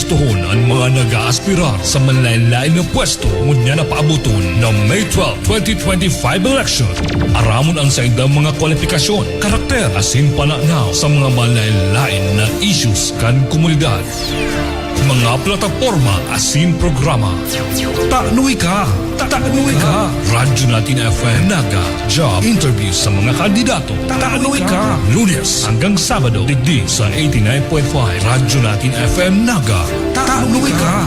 gustuhon ang mga nag-aaspirar sa manlain-lain na pwesto ngunya na paabuton ng May 12, 2025 election. Aramon ang sa indang mga kwalifikasyon, karakter, asin pananaw sa mga manlain-lain na issues kan komunidad. Mga plataforma asin programa. Taknuy ka! Taknuy ka! Radyo Natin FM Naga Job Interview sa mga kandidato. Taknuy ka! Lunes hanggang Sabado digdi sa 89.5 Radyo Natin FM Naga. Taknuy ka!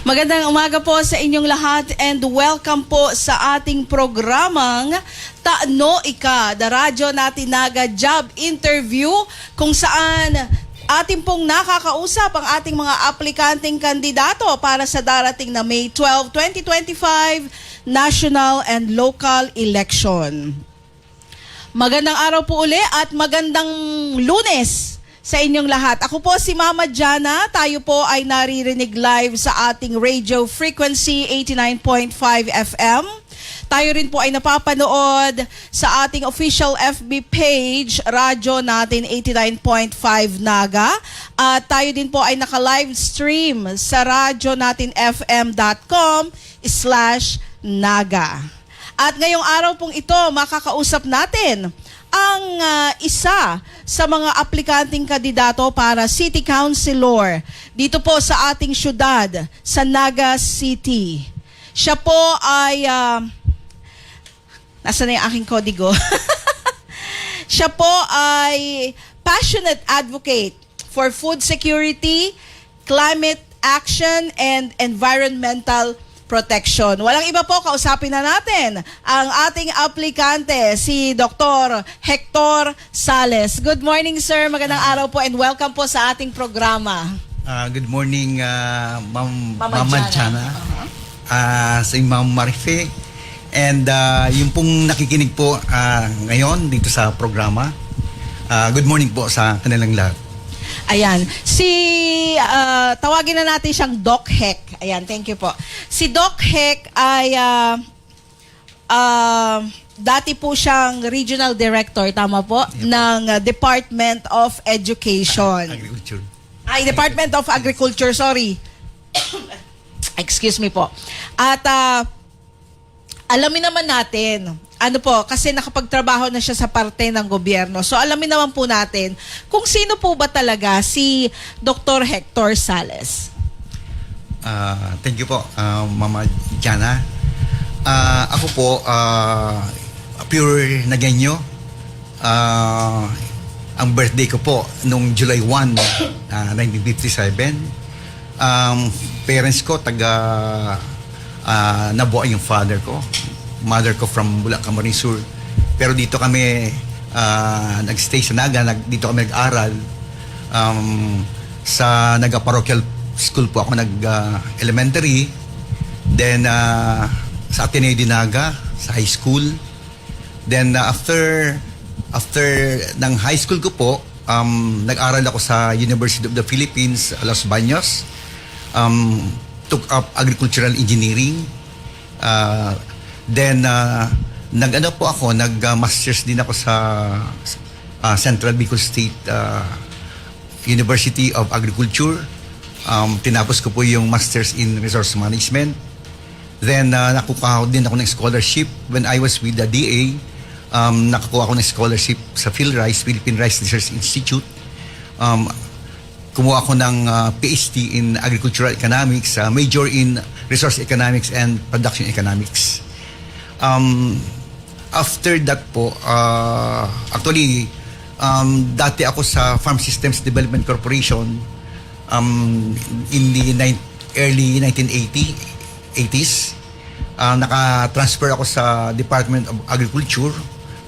Magandang umaga po sa inyong lahat and welcome po sa ating programang Taano Ika, the Radyo Natin Naga Job Interview, kung saan ating pong nakakausap ang ating mga aplikanteng kandidato para sa darating na May 12, 2025 National and Local Election. Magandang araw po uli at magandang Lunes sa inyong lahat. Ako po si Mama Jana. Tayo po ay naririnig live sa ating radio frequency 89.5 FM. Tayo rin po ay napapanood sa ating official FB page, Radyo Natin 89.5 Naga. At tayo din po ay naka-live stream sa radyonatinfm.com/naga. At ngayong araw pong ito, makakausap natin ang isa sa mga aplikanteng kandidato para City Councilor dito po sa ating syudad, sa Naga City. Siya po ay, nasa na yung aking kodigo? Siya po ay passionate advocate for food security, climate action, and environmental protection. Walang iba po, kausapin na natin ang ating aplikante, si Dr. Hector Sales. Good morning, sir. Magandang araw po and welcome po sa ating programa. Good morning, Mama Jana. Sa Ma'am Marife. And yung pong nakikinig po ngayon dito sa programa. Good morning po sa kanilang lahat. Ayan. Tawagin na natin siyang Doc Hec. Ayan, thank you po. Si Doc Hec ay dati po siyang Regional Director, tama po, ng Department of Education. Agriculture. Ay, Department of Agriculture, sorry. Excuse me po. At alamin naman natin, ano po, kasi nakapagtrabaho na siya sa parte ng gobyerno. So alamin naman po natin kung sino po ba talaga si Dr. Hector Sales. Thank you po, Mama Jana. Ako po, pure Nagueño. Ang birthday ko po nung July 1, 1957. Parents ko, nabuo yung father ko. Mother ko from Bulacan, Marisur. Pero dito kami nag-stay sa Naga, dito kami nag-aral. Sa Naga-parochial school po ako nag-elementary. Then sa Ateneo de Naga, sa high school. Then after ng high school ko po, nag-aral ako sa University of the Philippines, Los Baños. Took up agricultural engineering. Then nag-masters din ako sa Central Bicol State University of Agriculture. Tinapos ko po yung masters in resource management. Then nakukuha din ako ng scholarship when I was with the DA. Nakakuha ako ng scholarship sa PhilRice, Philippine Rice Research Institute. Kumuha ako ng PhD in Agricultural Economics, major in Resource Economics and Production Economics. After that po, actually, dati ako sa Farm Systems Development Corporation in the early 1980s. Naka-transfer ako sa Department of Agriculture.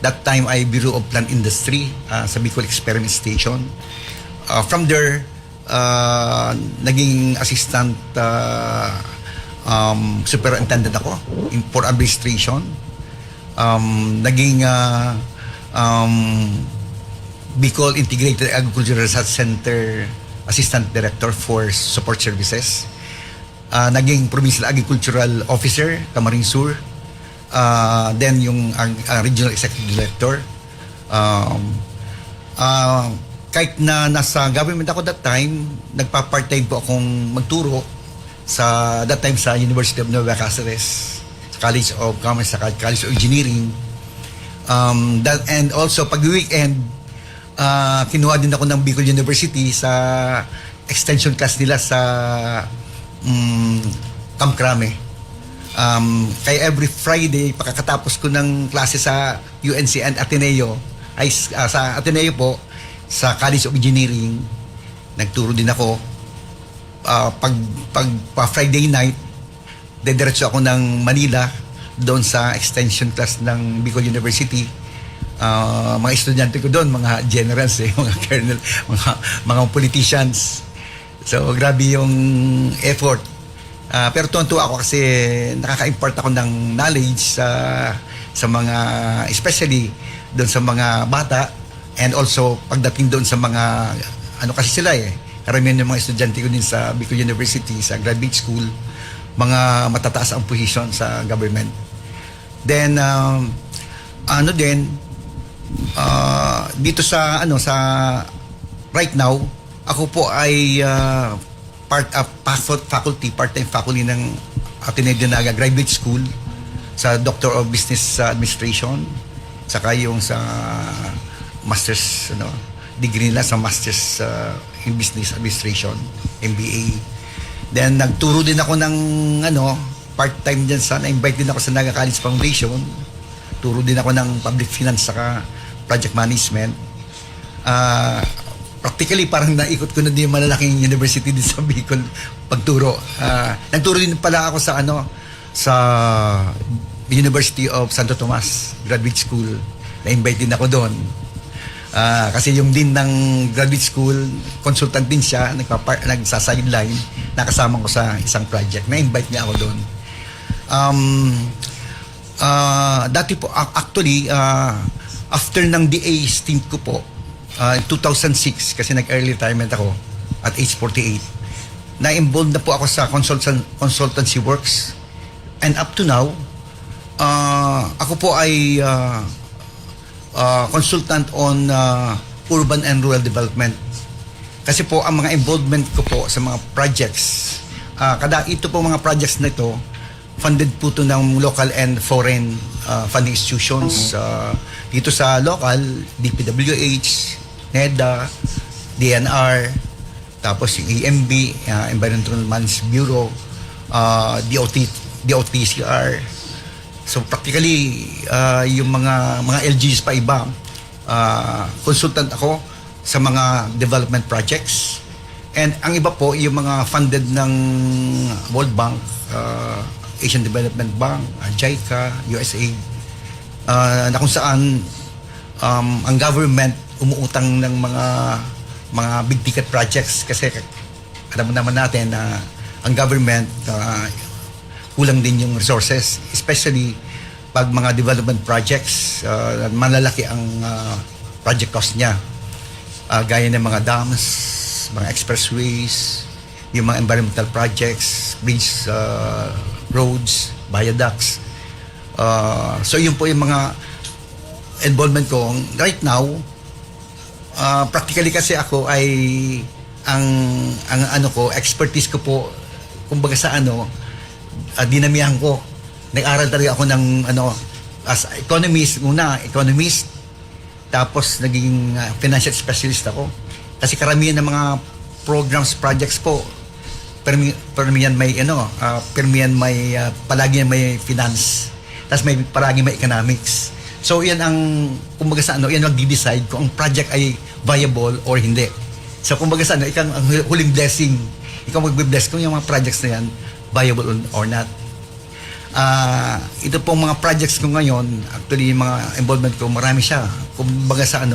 That time ay Bureau of Plant Industry sa Bicol Experiment Station. From there, naging assistant superintendent ako for administration. Naging Bicol Integrated Agricultural Research Center Assistant Director for Support Services. Naging Provincial Agricultural Officer, Camarines Sur. Then yung Regional Executive Director. Kahit na nasa government ako that time, nagpa-part-time po akong magturo sa that time sa University of Nueva Cáceres, sa College of Commerce, sa College of Engineering. And also pag weekend, kinuha din ako ng Bicol University sa extension class nila sa Camp Crame. Kaya every Friday, pagkatapos ko ng klase sa UNC and Ateneo, ay sa Ateneo po, sa College of Engineering, nagturo din ako. Pag Friday night, dediretso ako ng Manila, doon sa extension class ng Bicol University. Mga estudyante ko doon, mga generals, mga colonel, mga politicians. So, grabe yung effort. Pero tuwan-tuwa ako kasi nakaka-impart ako ng knowledge sa mga, especially doon sa mga bata, and also pagdating doon sa mga, ano kasi sila karamihan ng mga estudyante ko din sa Bicol University, sa graduate school, mga matataas ang position sa government. Then, dito sa right now, ako po ay part-time faculty ng Ateneo de Naga Graduate School sa Doctor of Business Administration, saka yung sa Master's degree nila sa Master's in Business Administration, MBA. Then nagturo din ako ng part-time din na-invite din ako sa Naga College Foundation. Turo din ako ng public finance saka project management. Practically parang naikot ko na din yung malalaking university din sa Bicol pagturo. Nagturo din pala ako sa University of Santo Tomas Graduate School. Na-invite din ako doon. Kasi yung din ng graduate school, consultant din siya, nagsa-sideline, nakasama ko sa isang project. Na-invite niya ako doon. Dati po, actually, after ng DA stint ko po, 2006, kasi nag-early retirement ako at age 48, na-involved na po ako sa consultancy works. And up to now, ako po ay consultant on urban and rural development. Kasi po, ang mga involvement ko po sa mga projects, ito po mga projects na ito, funded po ito ng local and foreign funding institutions. Dito sa local, DPWH, NEDA, DNR, tapos yung EMB, Environmental Management Bureau, DOTCR. So practically, yung mga LGUs pa iba, consultant ako sa mga development projects. And ang iba po, yung mga funded ng World Bank, Asian Development Bank, JICA, USAID, na kung saan ang government umuutang ng mga big ticket projects kasi alam mo naman natin na ang government kulang din yung resources, especially pag mga development projects, malalaki ang project cost niya, gaya ng mga dams, mga expressways, yung mga environmental projects, bridges, roads, viaducts. So yun po yung mga involvement ko. Right now, practically kasi ako ay ang expertise ko po, kumbaga sa dinamihan ko. Nag-aral talaga ako ng as economist, tapos naging financial specialist ako. Kasi karamihan ng mga programs, projects po, permian may palagi may finance, tapos palagi may economics. So yan ang kumbaga sa yan magdi-decide kung ang project ay viable or hindi. So kumbaga sa ikaw ang huling blessing, ikaw magbe-bless kung yung mga projects na yan viable or not. Ito pong mga projects ko ngayon, actually yung mga involvement ko, marami siya. Kumbaga sa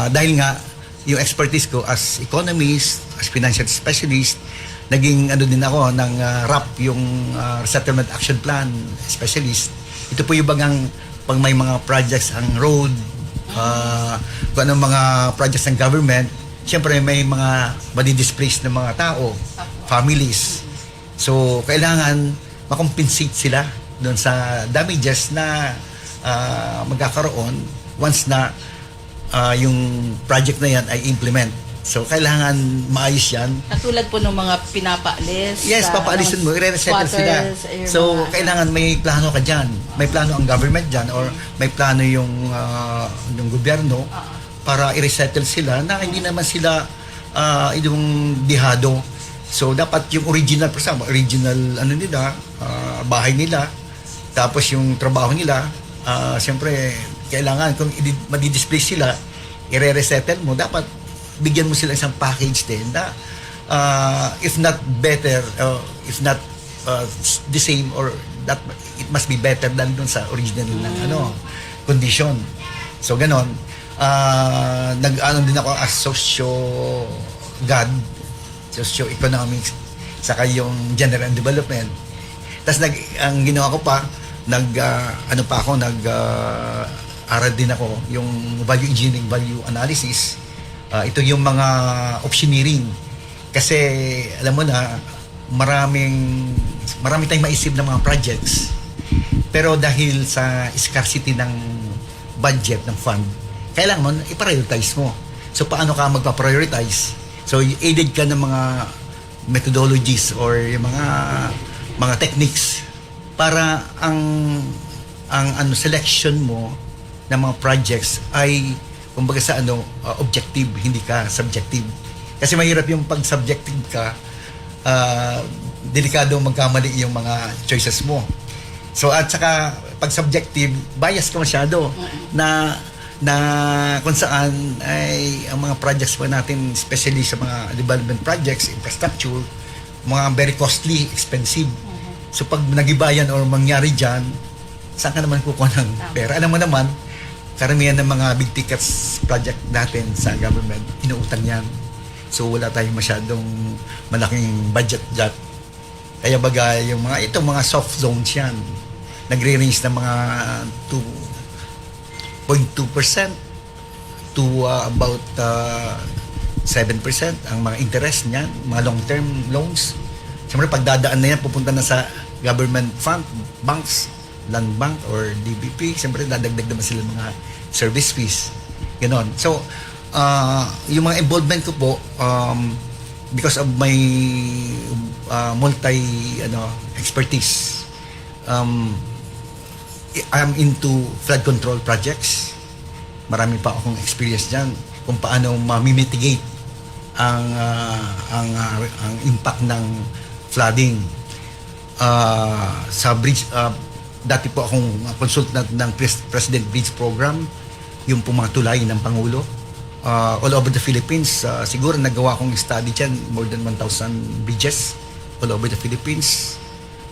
dahil nga yung expertise ko as economist, as financial specialist, naging din ako ng RAP, yung Resettlement Action Plan specialist. Ito po yung bagang pag may mga projects ang road, kung anong mga projects ng government, syempre may mga madi-displace na mga tao, families. So, kailangan makompensate sila doon sa damages na magkakaroon once na yung project na yan ay implement. So, kailangan maayos yan. Katulad po ng mga pinapaalis. Yes, papaalisin mo, i-resettle sila. So, kailangan may plano ka dyan. May plano ang government dyan or may plano yung gobyerno para i-resettle sila na hindi naman sila yung dihado. So, dapat yung original, for example, original bahay nila, tapos yung trabaho nila, siyempre, kailangan kung madi-display sila, i-resettle mo, dapat bigyan mo sila isang package din na if not better, if not the same or that it must be better than dun sa original ng condition. So ganon. Nag-ano din ako as socio-economics saka yung general development. Tapos ang ginawa ko pa aral din ako yung value engineering, value analysis. Ito yung mga optioneering. Kasi alam mo na marami tayong maisip ng mga projects. Pero dahil sa scarcity ng budget ng fund, kailangan mo i-prioritize mo. So paano ka magpa-prioritize? So aided ka ng mga methodologies or yung mga techniques para ang selection mo ng mga projects ay kumbaga sa objective, hindi ka subjective. Kasi mahirap yung pag subjective ka, delikado magkamali yung mga choices mo. So at saka pag subjective, bias ka masyado na kung saan ay ang mga projects pa natin, especially sa mga development projects, infrastructure, mga very costly, expensive. So pag nagibayan or mangyari dyan, saan ka naman kukuha ng pera? Alam mo naman, karamihan ng mga big tickets project natin sa government, inuutang yan. So wala tayong masyadong malaking budget dyan. Kaya baga yung mga soft zones yan, nagre-range ng mga 2.2% to about 7% ang mga interest niyan, mga long-term loans. Siyempre pagdadaan na yan, pupunta na sa government fund, banks, land bank or DBP, siyempre dadagdag naman sila mga service fees. Ganon. So, yung mga involvement ko po, because of my expertise, I'm into flood control projects. Marami pa akong experience dyan kung paano ma-mitigate ang impact ng flooding. Sa bridge, dati po akong consultant ng President Bridge Program, yung po mga tulay ng Pangulo. All over the Philippines, siguro nagawa kong study dyan, more than 1,000 bridges all over the Philippines.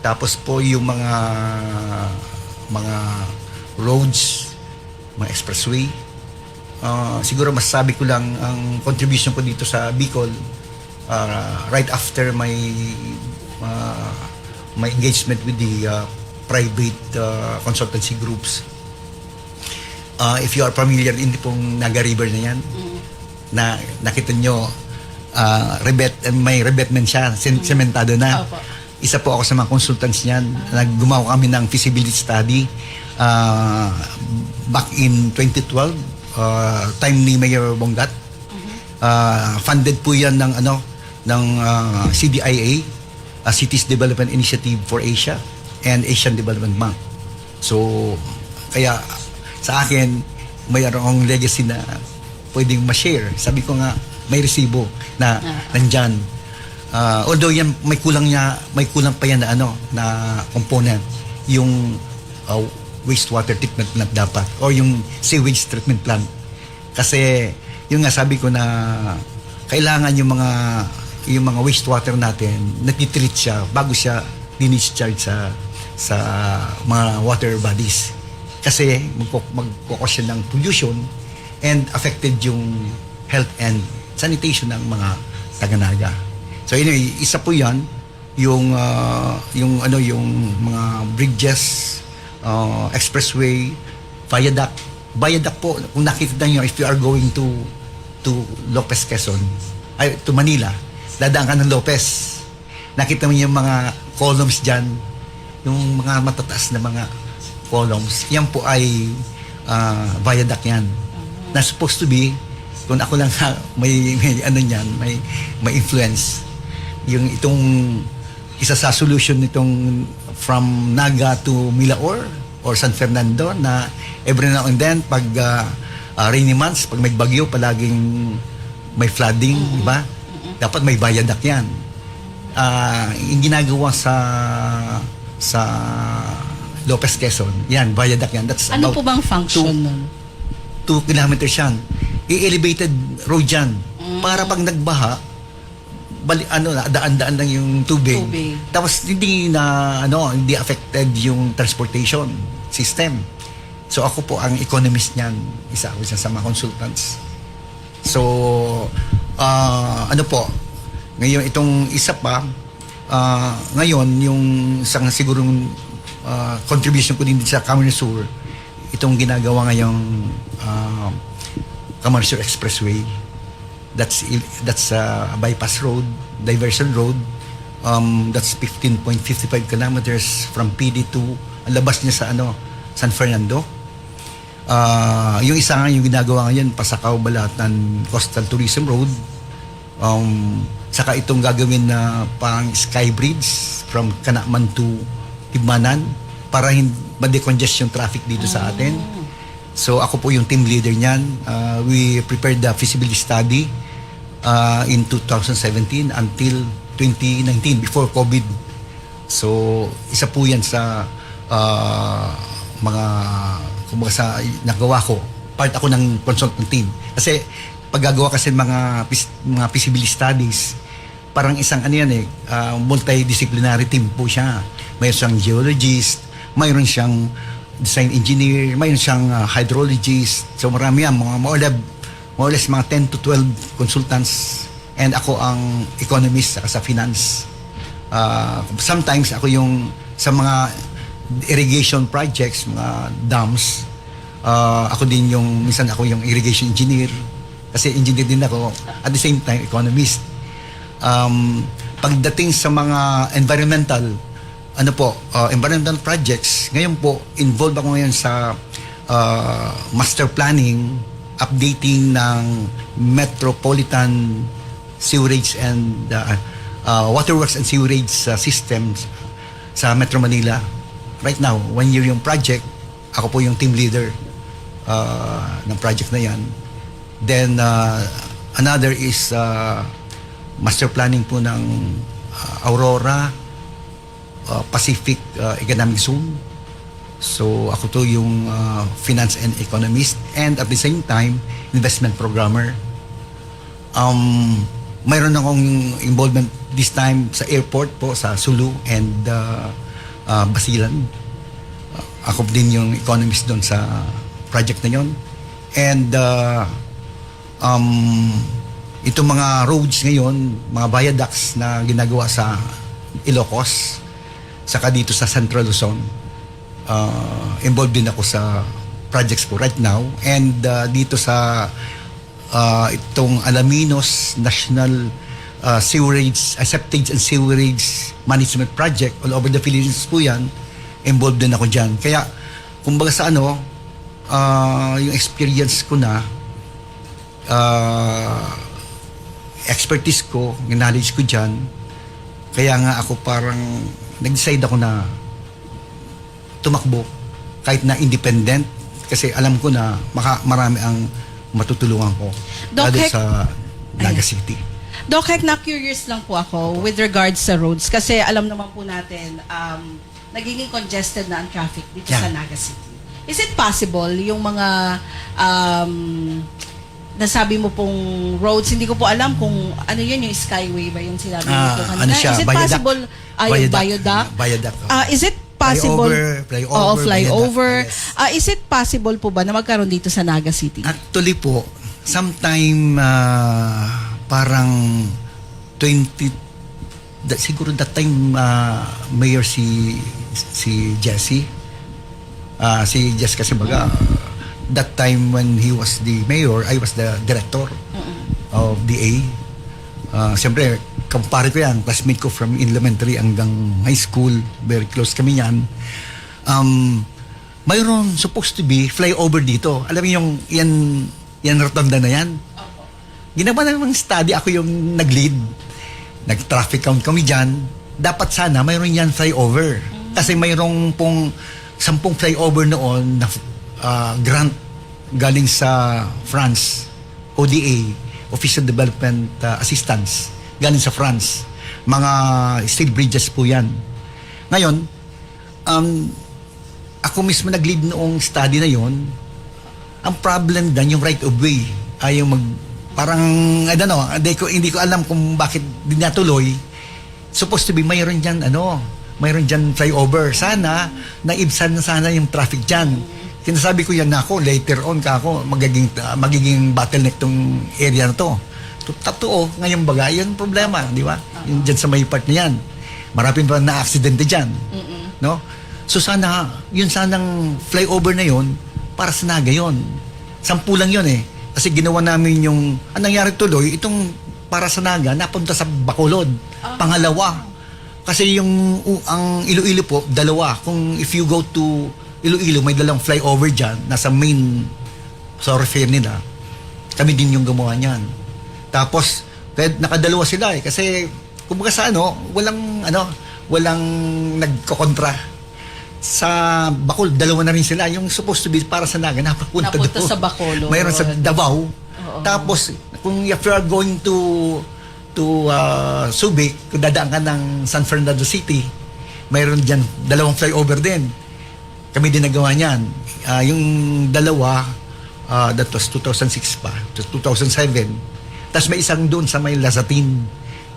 Tapos po yung mga roads, mga expressway. Siguro masasabi ko lang ang contribution ko dito sa Bicol right after my engagement with the private consultancy groups. If you are familiar, hindi pong Naga River na yan, na nakita nyo, may revetment siya, sementado na. Opo. Isa po ako sa mga consultants niyan. Gumawa kami ng feasibility study back in 2012, time ni Mayor Bongat. Funded po yan ng CDIA, Cities Development Initiative for Asia and Asian Development Bank. So, kaya sa akin, mayroong legacy na pwedeng ma-share. Sabi ko nga, may resibo na nandyan. Although yan, may kulang pa yan na component. Yung wastewater treatment plant dapat or yung sewage treatment plant. Kasi, yung nga sabi ko na kailangan yung mga wastewater natin, natitreat siya bago siya dinischarge sa mga water bodies. Kasi magkukos siya ng pollution and affected yung health and sanitation ng mga taga-Naga. So anyway, isa po 'yan yung mga bridges, expressway, viaduct po. Kung nakita niyo, if you are going to to Lopez Quezon, to Manila, dadaan ka ng Lopez. Nakita mo yung mga columns dyan, yung mga matataas na mga columns. Yan po ay viaduct yan. Na supposed to be, kung ako lang may ano niyan, may influence. Yung itong isa sa solution nitong from Naga to Milaor or San Fernando na every now and then pag rainy months, pag may bagyo, palaging may flooding, di ba? Dapat may viaduct yan. Yung ginagawa sa Lopez Quezon, yan, viaduct yan. That's Ano about po bang function nun? 2 kilometers yan. I-elevated road yan. Para pag nagbaha, daan-daan lang yung tubig. Tapos hindi affected yung transportation system. So ako po ang economist niyan. Isa ako sa mga consultants. So ngayon itong isa pa ngayon yung isang sigurong contribution ko din sa Camarines Sur, itong ginagawa ngayong Camarines Sur Expressway. That's a bypass road, diversion road. That's 15.55 kilometers from PD to ang labas niya sa San Fernando. Yung isa nga yung ginagawa ngayon, Pasakaw Balatan Coastal Tourism Road. Saka itong gagawin na pang Sky Bridge from Kanaman to Tibmanan para hindi ma-decongest yung traffic dito sa atin. So ako po yung team leader niyan. We prepared the feasibility study in 2017 until 2019 before COVID. So isa po yan sa mga kumbaga sa nagawa ko. Part ako ng consultant team. Kasi paggagawa kasi mga feasibility studies, parang isang multidisciplinary team po siya. Mayroon siyang geologist, mayroon siyang design engineer, mayroon siyang hydrologist. So marami yan, more or less mga 10 to 12 consultants, and ako ang economist sa finance. Sometimes ako yung sa mga irrigation projects, mga dams, ako din minsan ako yung irrigation engineer, kasi engineer din ako, at the same time economist. Pagdating sa mga environmental projects, ngayon po involved ako ngayon sa master planning, updating ng metropolitan sewerage and waterworks and sewerage systems sa Metro Manila. Right now, 1 year yung project, ako po yung team leader ng project na yan. Then another is master planning po ng Aurora Pacific Economic Zone. So ako to yung finance and economist, and at the same time investment programmer. Mayroon akong involvement this time sa airport po sa Sulu and Basilan. Ako din yung economist doon sa project na yon. And itong mga roads ngayon, mga viaducts na ginagawa sa Ilocos, saka dito sa Central Luzon, involved din ako sa projects po right now. And dito sa itong Alaminos National Septage and Sewerage Management Project, all over the Philippines po yan, involved din ako dyan. Kaya kumbaga sa yung experience ko na, expertise ko, yung knowledge ko dyan, kaya nga ako parang nag-decide ako na tumakbo kahit na independent, kasi alam ko na marami ang matutulungan ko lalo sa Naga City. Doc Hec, na-curious lang po ako with regards sa roads, kasi alam naman po natin nagiging congested na ang traffic dito sa Naga City. Is it possible yung mga nasabi mo pong roads, hindi ko po alam kung ano yun, yung Skyway ba yung sinabi mo po kanina? Siya? Is it possible, yung viaduct? Is it possible? Flyover. Yes. Is it possible po ba na magkaroon dito sa Naga City? Actually po, sometime parang 20, siguro that time mayor si Jesse. Si Jesse kasi baga, that time when he was the mayor, I was the director. of DA. Siyempre, kumpare ko yan, classmate ko from elementary hanggang high school, very close kami yan. Mayroon supposed to be flyover dito. Alam mo yung yan rotonda na yan? Ginawa namang study, ako yung nag-lead. Nag-traffic count kami dyan. Dapat sana mayroon yan flyover. Kasi mayroong pong 10 flyover noon na grant galing sa France, ODA, Official Development Assistance, galing sa France. Mga steel bridges po yan. Ngayon, ako mismo nag-lead noong study na yon. Ang problem dan yung right of way. Ayaw parang, I don't know, hindi ko alam kung bakit di natuloy. Supposed to be mayroon dyan flyover. Sana, naibsan na sana yung traffic dyan. Sinasabi ko yan na ako, later on magiging bottleneck tong area na to. Totoo, ngayon baga, yun problema, di ba? Yung dyan sa may part na yan. Marami pa na aksidente dyan. No? So sana, yun sanang flyover na yun, para sa Naga yun. 10 lang yun eh. Kasi ginawa namin yung, anong nangyari tuloy, itong para sa Naga, napunta sa Bacolod. Pangalawa. Kasi ang Iloilo po, dalawa. Kung if you go to Iloilo, may dalang flyover dyan, nasa main thoroughfare nila. Kami din yung gumawa niyan. Tapos, nakadalawa sila eh. Kasi, kumbaga sa walang nagkokontra. Sa Bacol, dalawa na rin sila. Yung supposed to be para sa Naga, napunta doon. sa Bacolod. Mayroon sa Davao. Tapos, kung if you are going to Subic, kung dadaan ka ng San Fernando City, mayroon dyan dalawang flyover din. Kami din nagawa niyan. Yung dalawa, that was 2006 pa, 2007. Tapos may isang doon sa may Lazatin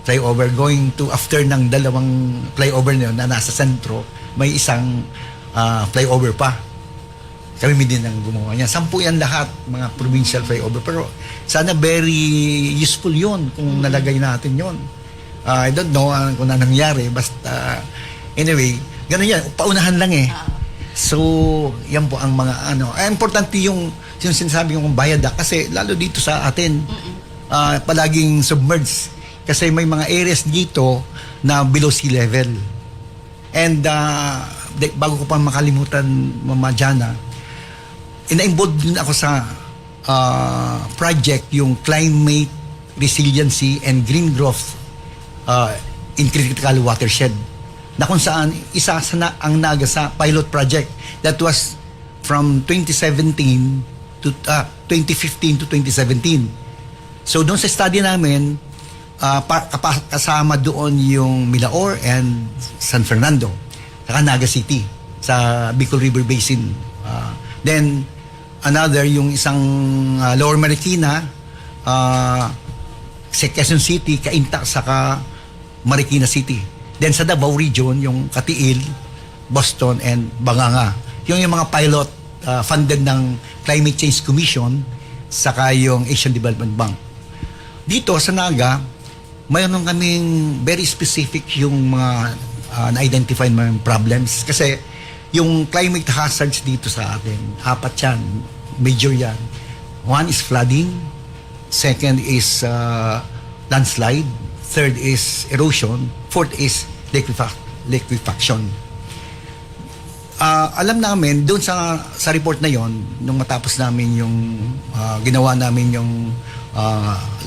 flyover, going to after ng dalawang flyover na nasa sentro, may isang flyover pa. Kami din ang gumawa niya. 10 yan lahat, mga provincial flyover. Pero sana very useful yun kung nalagay natin yun. I don't know kung na nangyari. Basta, anyway, ganun yan. Paunahan lang eh. So, yan po ang mga importante yung sinasabi kong bayada kasi lalo dito sa atin, palaging submerged. Kasi may mga areas dito na below sea level. And bago ko pa makalimutan, Mama Jana, ina-involved din ako sa project, yung Climate Resiliency and Green Growth in Critical Watershed, na kung saan isa ang Naga sa pilot project that was from 2017 to 2015 to 2017. So doon sa study namin, kasama doon yung Milaor and San Fernando, saka Naga City sa Bicol River Basin. Then another, yung isang Lower Marikina, sa Quezon City, Cainta, saka Marikina City. Then sa Davao region, yung Katiil, Boston, and Banganga. Yung mga pilot funded ng Climate Change Commission, saka yung Asian Development Bank. Dito sa Naga, mayroon kaming very specific yung mga na-identify mga problems. Kasi yung climate hazards dito sa atin, 4 yan, major yan. 1 is flooding, 2nd is landslide, 3rd is erosion, 4th is liquefaction. Alam namin, doon sa report na yon, nung matapos namin yung ginawa namin yung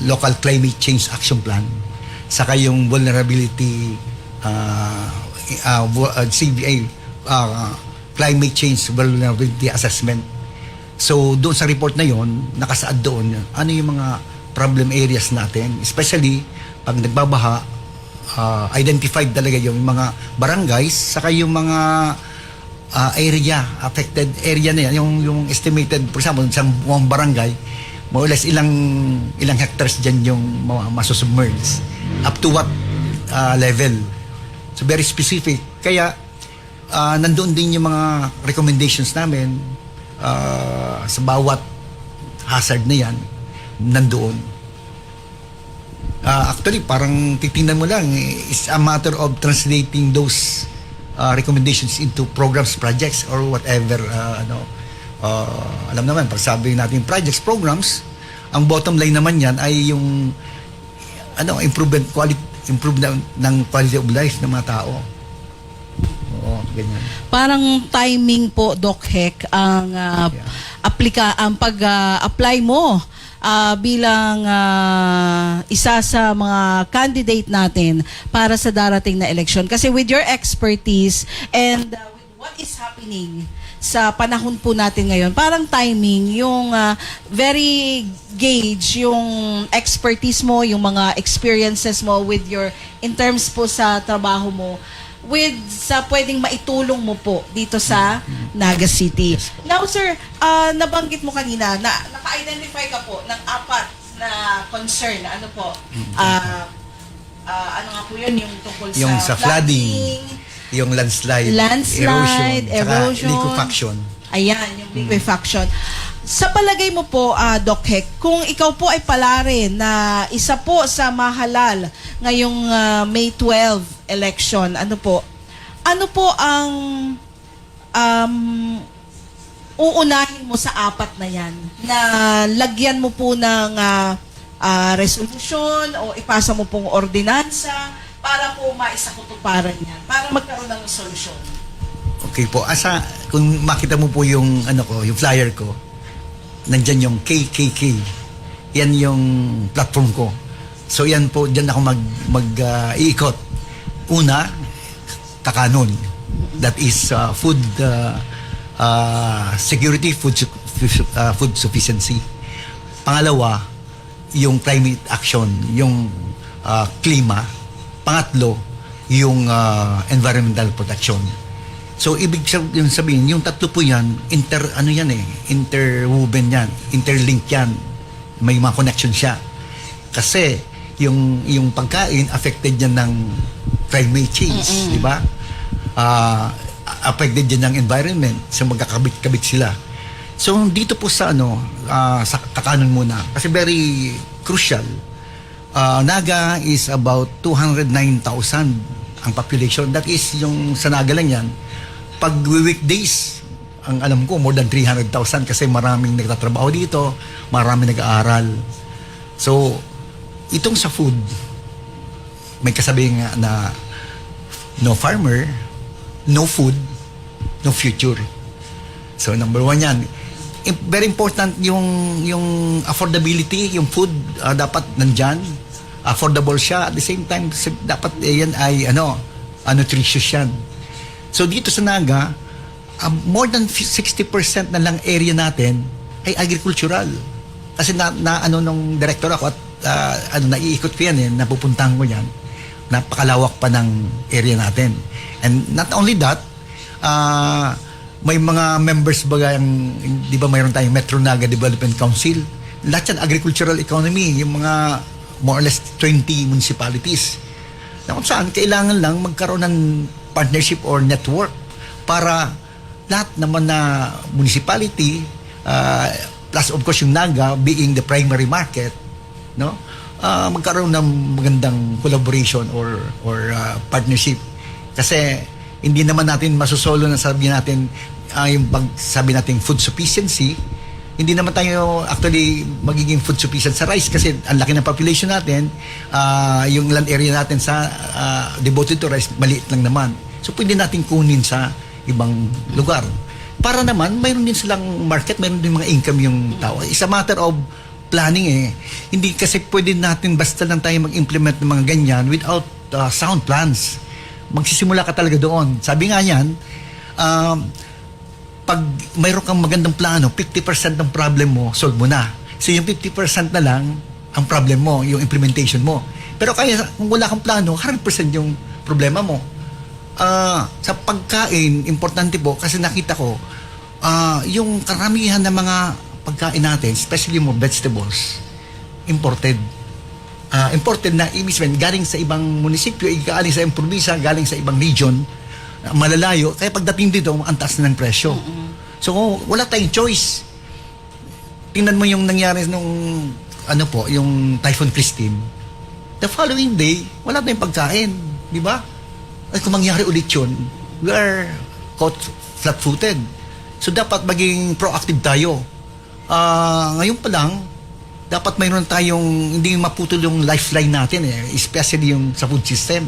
Local Climate Change Action Plan, saka yung Vulnerability CVA, Climate Change Vulnerability Assessment. So, doon sa report na yon, nakasaad doon, ano yung mga problem areas natin, especially pag nagbabaha, identified talaga yung mga barangays, saka yung mga affected area na yan, yung estimated, for example, sa buong barangay, more or less ilang hectares dyan yung masusubmerge, up to what level. So very specific. Kaya nandoon din yung mga recommendations namin sa bawat hazard na yan, nandoon. Actually, parang titingnan mo lang, it's a matter of translating those recommendations into programs, projects, or whatever. Alam naman, pag sabi natin projects, programs, Ang bottom line naman yan ay yung improvement ng quality of life ng mga tao. Oo, ganyan. Parang timing po, Doc Hec, ang pag-apply mo bilang isa sa mga candidate natin para sa darating na election. Kasi with your expertise and with what is happening sa panahon po natin ngayon, parang timing, yung very gauge yung expertise mo, yung mga experiences mo with your, in terms po sa trabaho mo, with sa pwedeng maitulong mo po dito sa Naga City. Now sir, nabanggit mo kanina na naka-identify ka po ng 4 na concern. Ano po? Ano nga po yun? Yung tungkol Yung sa sa flooding, yung landslide, erosion, saka liquefaction. Ayan, yung liquefaction. Sa palagay mo po, Doc Hec, kung ikaw po ay palarin na isa po sa mahalal ngayong May 12 election, ano po ang uunahin mo sa 4 na yan? Na lagyan mo po ng resolution o ipasa mo pong ordinansa para po maisakutuparan yan, para magkaroon ng solusyon. Okay po. Kung makita mo po yung yung flyer ko, nandyan yung KKK. Yan yung platform ko. So yan po, dyan ako iikot. Una, kakanon. That is food security, food sufficiency. Pangalawa, yung climate action, yung klima. Pangatlo, yung environmental protection. So, ibig sabihin, yung tatlo po yan, interwoven yan, interlinked yan. May mga connection siya. Kasi, yung pagkain, affected yan ng climate change, di ba? Affected yan ng environment, so magkakabit-kabit sila. So, dito po sa sa kakanon muna, kasi very crucial. Naga is about 209,000 ang population. That is, yung sa Naga lang yan. Pag weekdays, ang alam ko, more than 300,000 kasi maraming nagtatrabaho dito, maraming nag-aaral. So, itong sa food, may kasabihin nga na no farmer, no food, no future. So, number 1 yan. Very important yung affordability, yung food dapat nandyan. Affordable siya. At the same time, dapat yan ay nutritious yan. So dito sa Naga, more than 60% na lang area natin ay agricultural. Kasi nung director ako at naiikot ko yan napupuntahan ko yan. Napakalawak pa ng area natin. And not only that, may mga members di ba mayroon tayong Metro Naga Development Council. Lahat yan, agricultural economy, yung mga more or less 20 municipalities. Na kung saan, kailangan lang magkaroon ng partnership or network para lahat naman na municipality, plus of course yung Naga being the primary market, magkaroon ng magandang collaboration or partnership. Kasi hindi naman natin masusolo na sabi natin yung sabi natin food sufficiency. Hindi naman tayo actually magiging food sufficient sa rice kasi ang laki ng population natin, yung land area natin sa devoted to rice maliit lang naman. So pwede natin kunin sa ibang lugar. Para naman mayroon din silang market, mayroon din mga income yung tao. It's a matter of planning . Hindi kasi pwede natin basta lang tayo mag-implement ng mga ganyan without sound plans. Magsisimula ka talaga doon. Sabi nga yan, pag mayroon kang magandang plano, 50% ng problem mo, solve mo na. So yung 50% na lang ang problem mo, yung implementation mo. Pero kaya kung wala kang plano, 100% yung problema mo. Sa pagkain, importante po, kasi nakita ko, yung karamihan ng mga pagkain natin, especially more vegetables, imported. Imported na ibig sabihin galing sa ibang munisipyo, galing sa ibang probinsya, galing sa ibang region, malalayo, kaya pagdating dito, ang taas na ng presyo. So, wala tayong choice. Tingnan mo yung nangyari nung, yung Typhoon Christine. The following day, wala tayong pagkain. Di ba? At kung mangyari ulit yun, we are caught flat-footed. So, dapat maging proactive tayo. Ngayon pa lang, dapat mayroon tayong hindi maputol yung lifeline natin especially yung sa food system.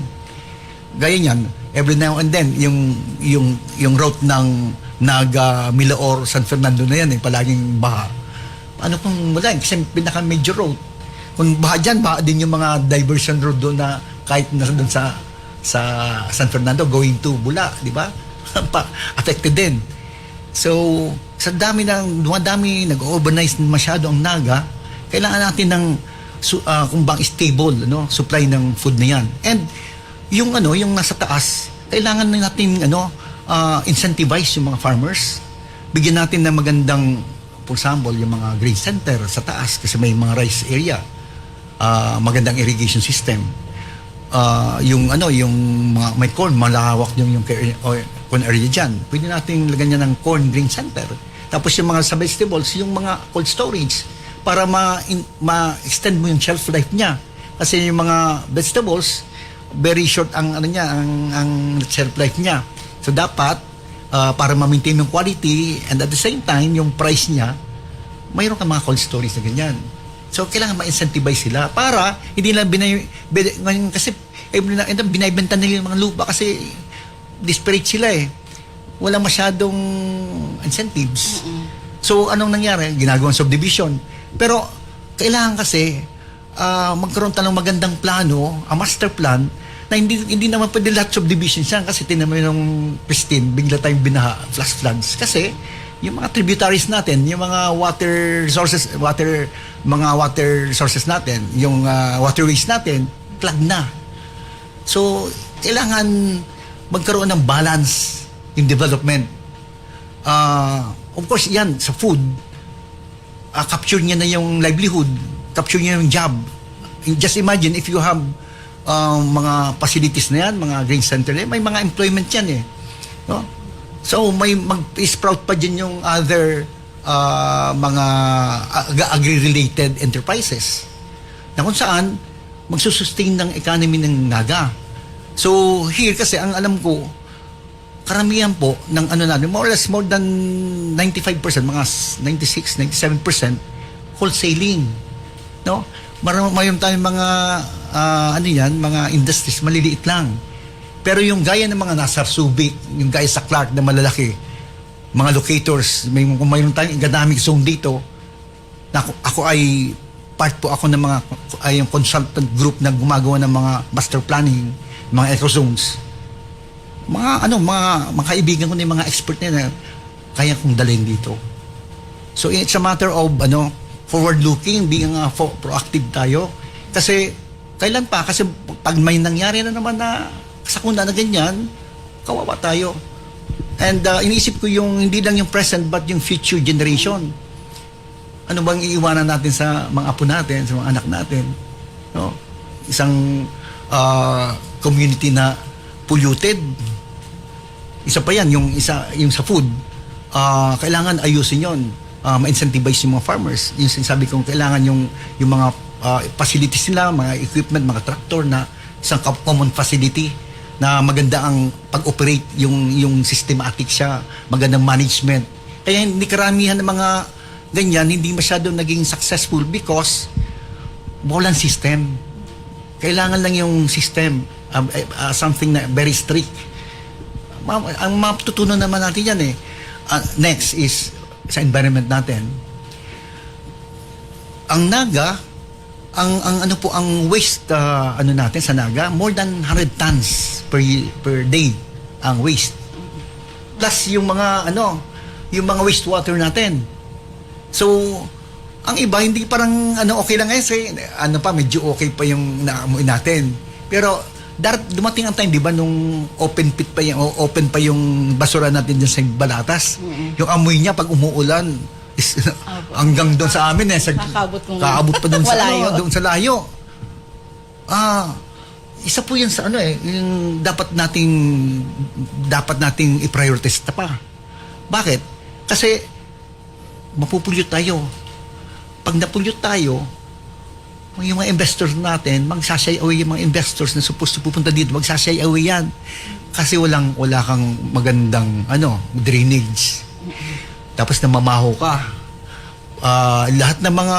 Gaya niyan, every now and then yung route ng Naga, Milaor, San Fernando na yan palaging baha. Ano kung wala kasi pinaka major road. Kung baha dyan, baha din yung mga diversion road doon na kahit nasa doon sa San Fernando going to Bula, di ba? Affected din. So, sa dumadami nag-urbanize masyado ang Naga, kailangan natin ng kung bang stable supply ng food na yan. And yung nasa taas, kailangan natin incentivize yung mga farmers. Bigyan natin ng magandang, for example, yung mga grain center sa taas kasi may mga rice area. Magandang irrigation system. Yung mga may corn, malawak yung corn area dyan. Pwede natin lagyan niya ng corn grain center. Tapos yung mga sa vegetables, yung mga cold storage para ma-extend mo yung shelf life niya. Kasi yung mga vegetables, very short ang shelf life niya. So dapat para ma-maintain yung quality and at the same time yung price niya, mayroon ka mga cold storage na ganyan. So kailangan ma-incentivize sila para hindi lang kasi binaibenta nila yung mga lupa kasi desperate sila wala masyadong incentives. So anong nangyari? Ginagawang subdivision. Pero kailangan kasi magkaroon tayo ng magandang plano, a master plan na hindi naman pwede lahat subdivisions yan kasi tinan mo yung pristine, bigla tayong binaha, flash floods. Kasi yung mga tributaries natin, yung mga water resources natin, yung waterways natin, clog na. So, kailangan magkaroon ng balance in development. Of course, yan, sa food, capture niya na yung livelihood, capture niya yung job. Just imagine if you have mga facilities na yan, mga grain center na yan, may mga employment yan no? So may mag-sprout pa dyan yung other mga agri-related enterprises na kung saan magsusustain ng economy ng Naga. So here kasi ang alam ko karamihan po ng natin, more or less more than 95%, mga 96, 97% wholesaling, no? Mayroon tayong mga mga industries maliliit lang. Pero yung gaya ng mga nasa Subic, yung gaya sa Clark na malalaki, mga locators, kung mayroon tayong economic zone dito, na ako ay part po ako ng mga yung consultant group na gumagawa ng mga master planning, mga eco zones. Mga kaibigan ko na yung mga expert na kaya kong dalhin dito. So it's a matter of forward looking, being proactive tayo. Kasi kailan pa? Kasi pag may nangyari na naman na sakuna na ganyan, kawawa tayo. And iniisip ko yung hindi lang yung present but yung future generation. Ano bang iiwanan natin sa mga apo natin, sa mga anak natin? No? Isang community na polluted. Isa pa yan, yung sa food. Kailangan ayusin yon. Ma-incentivize yung mga farmers. Yung sinasabi kong kailangan yung mga facilities nila, mga equipment, mga tractor na isang common facility na maganda ang pag-operate, yung systematic siya, magandang management. Kaya hindi karamihan ng mga ganyan, hindi masyado naging successful because walang system. Kailangan lang yung system, something na very strict. Ang matutunan naman natin yan next is sa environment natin. Ang Naga, ang waste natin sa Naga, more than 100 tons per day ang waste. Plus yung mga wastewater natin. So ang iba hindi parang okay lang kasi medyo okay pa yung naamoy natin. Pero dumating ang time, di ba, nung open pa yung basura natin dyan sa Balatas. Yung amoy niya pag umuulan is hanggang doon sa amin kaabot pa doon doon sa layo. Isa po yan sa yung dapat nating i-prioritize pa. Bakit? Kasi mapupulyot tayo. Pag napulyot tayo, yung mga investors natin, magsasay away yung mga investors na supposed to pupunta dito, magsasay away yan. Kasi wala kang magandang drainage. Tapos namamaho ka. Lahat ng mga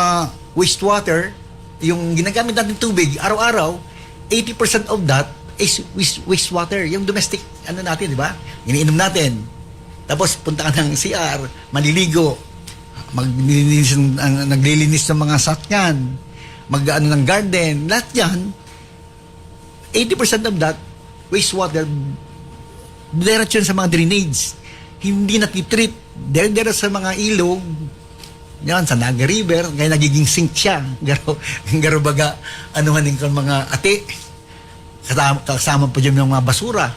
wastewater, yung ginagamit natin tubig, araw-araw, 80% of that is wastewater. Yung domestic, natin, di ba? Iniinom natin. Tapos, punta ka ng CR, maliligo, naglilinis ng mga sakyan, ng garden, lahat yan, 80% of that, wastewater, diretso sa mga drainage. Hindi natitreat. Dere sa mga ilog, yan, sa Naga River, kaya nagiging sink siya. Garo baga, anuhanin ka mga ate, kasama pa dyan ng mga basura.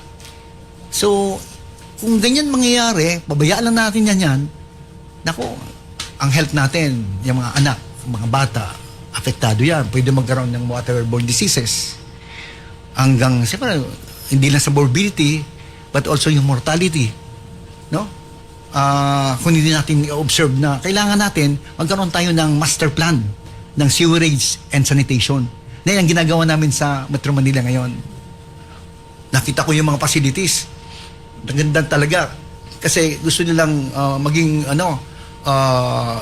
So, kung ganyan mangyayari, pabayaan lang natin yan, nako, ang health natin, yung mga anak, mga bata, apektado yan. Pwede magkaroon ng waterborne diseases. Hanggang, siyempre, hindi lang sa morbidity, but also yung mortality. No? Kung hindi natin i-observe na kailangan natin magkaroon tayo ng master plan ng sewerage and sanitation. Na yan ang ginagawa namin sa Metro Manila ngayon. Nakita ko yung mga facilities. Maganda talaga. Kasi gusto nilang maging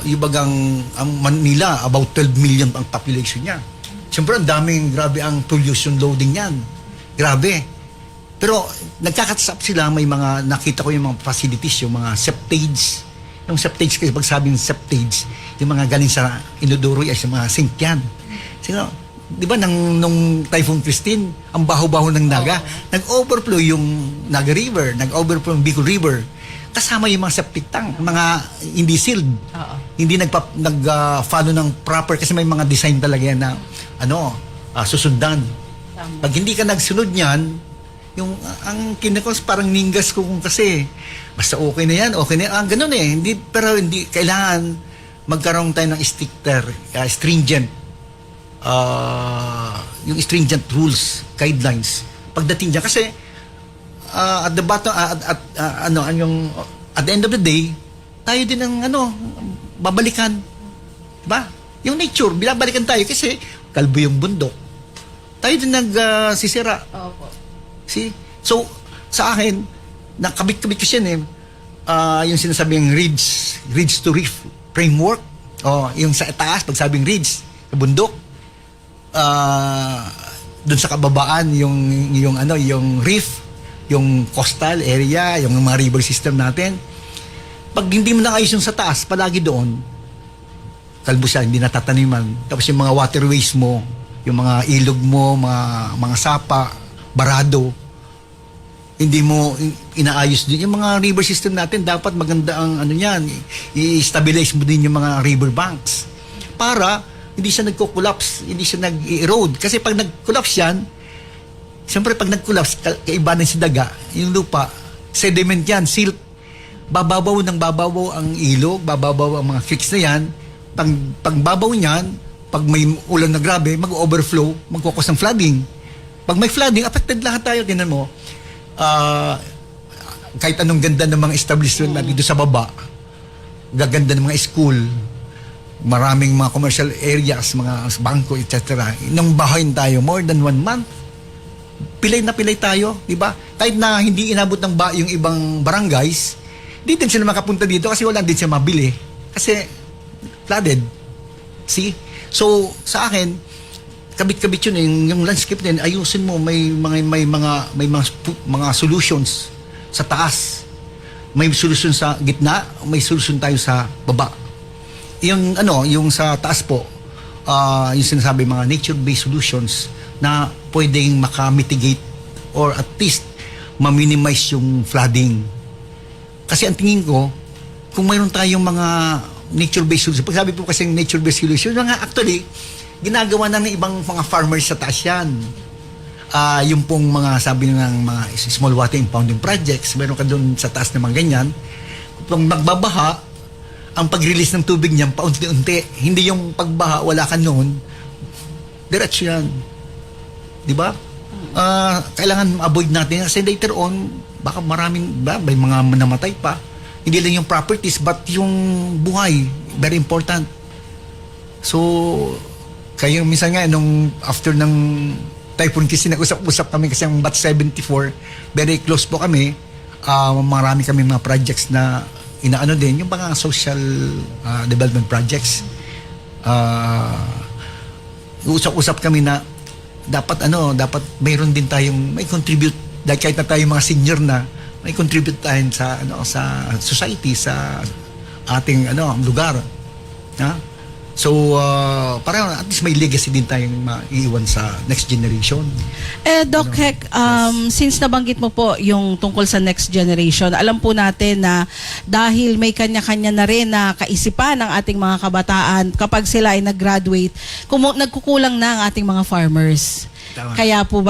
yung bagang ang Manila, about 12 million ang population niya. Siyempre, ang daming, grabe ang pollution loading yan. Grabe. Pero nagkakatsap sila, may mga, nakita ko yung mga facilities, yung mga septage. Yung septage, kasi pag sabing septage, yung mga galing sa inodoro, ay sa mga sink yan. Sino, di ba, nung Typhoon Christine, ang baho-baho ng Naga, nag-overflow yung Naga River, nag-overflow yung Bicol River, kasama yung mga septic tank, mga hindi sealed. Hindi nag-follow ng proper, kasi may mga design talaga yan na, susundan. Pag hindi ka nagsunod niyan, yung ang kinakos parang ningas ko kung kasi basta okay na yan. Ganun eh. Pero hindi kailangan magkaroon tayo ng stringent yung stringent rules, guidelines pagdating diyan kasi at the bottom at the end of the day tayo din ang babalikan, diba? Yung nature binabalikan tayo kasi kalbo yung bundok, tayo din nagsisira. See? So, sa akin, nakabit-kabit kasi yan yung sinasabing ridge to reef framework. Yung sa taas, pag sabing ridge, sa bundok, dun sa kababaan, yung reef, yung coastal area, yung mga river system natin. Pag hindi mo naayos yung sa taas, palagi doon, kalbo siya, hindi natataniman. Tapos yung mga waterways mo, yung mga ilog mo, mga sapa, barado, hindi mo inaayos din. Yung mga river system natin, dapat maganda ang i-stabilize mo din yung mga river banks para hindi siya nagko-collapse, hindi siya nag-erode. Kasi pag nag-collapse yan, siyempre pag nag-collapse, kaiba ng si daga, yung lupa, sediment yan, silt, bababaw ang ilog, bababaw ang mga creeks na yan, pag babaw niyan, pag may ulan na grabe, mag-overflow, magkukos ng flooding. Pag may flooding, affected lahat tayo. Tingnan mo, kahit anong ganda ng mga establishment na dito sa baba, gaganda ng mga school, maraming mga commercial areas, mga bangko, etc. Nang bahayin tayo, more than 1 month, pilay na pilay tayo, di ba? Kahit na hindi inabot ng yung ibang barangays, di din sila makapunta dito kasi wala din sila mabili. Kasi flooded. See? So, sa akin, kabit-kabit yun, yung landscape din, ayusin mo, may mga solutions sa taas. May solution sa gitna, may solution tayo sa baba. Yung sa taas po, yung sinasabi mga nature-based solutions na pwedeng maka-mitigate or at least ma-minimize yung flooding. Kasi ang tingin ko, kung mayroon tayong mga nature-based solutions, pag sabi po kasi nature-based solutions, actually, ginagawa na ng ibang mga farmers sa taas yan. Yung pong mga sabi ng mga small water impounding projects, meron ka doon sa taas ng mga ganyan. Kung magbabaha, ang pag-release ng tubig niyan, paunti-unti. Hindi yung pagbaha, wala ka noon, diretso yan. Di ba? Kailangan avoid natin kasi later on, baka may mga namatay pa. Hindi lang yung properties, but yung buhay, very important. So, kayo minsan nga, after ng Typhoon Christine, nag-usap-usap kami kasi ang Batch 74, very close po kami. Marami kami mga projects na inaano din, yung mga social development projects. usap-usap kami na dapat mayroon din tayong may contribute dahil kahit na tayo mga senior na may contribute tayo sa society, sa ating lugar. So para at least may legacy din tayong maiiwan sa next generation. Doc Hec, since nabanggit mo po yung tungkol sa next generation, alam po natin na dahil may kanya-kanya na rin na kaisipan ng ating mga kabataan kapag sila ay nag-graduate, nagkukulang na ang ating mga farmers. Tama. Kaya po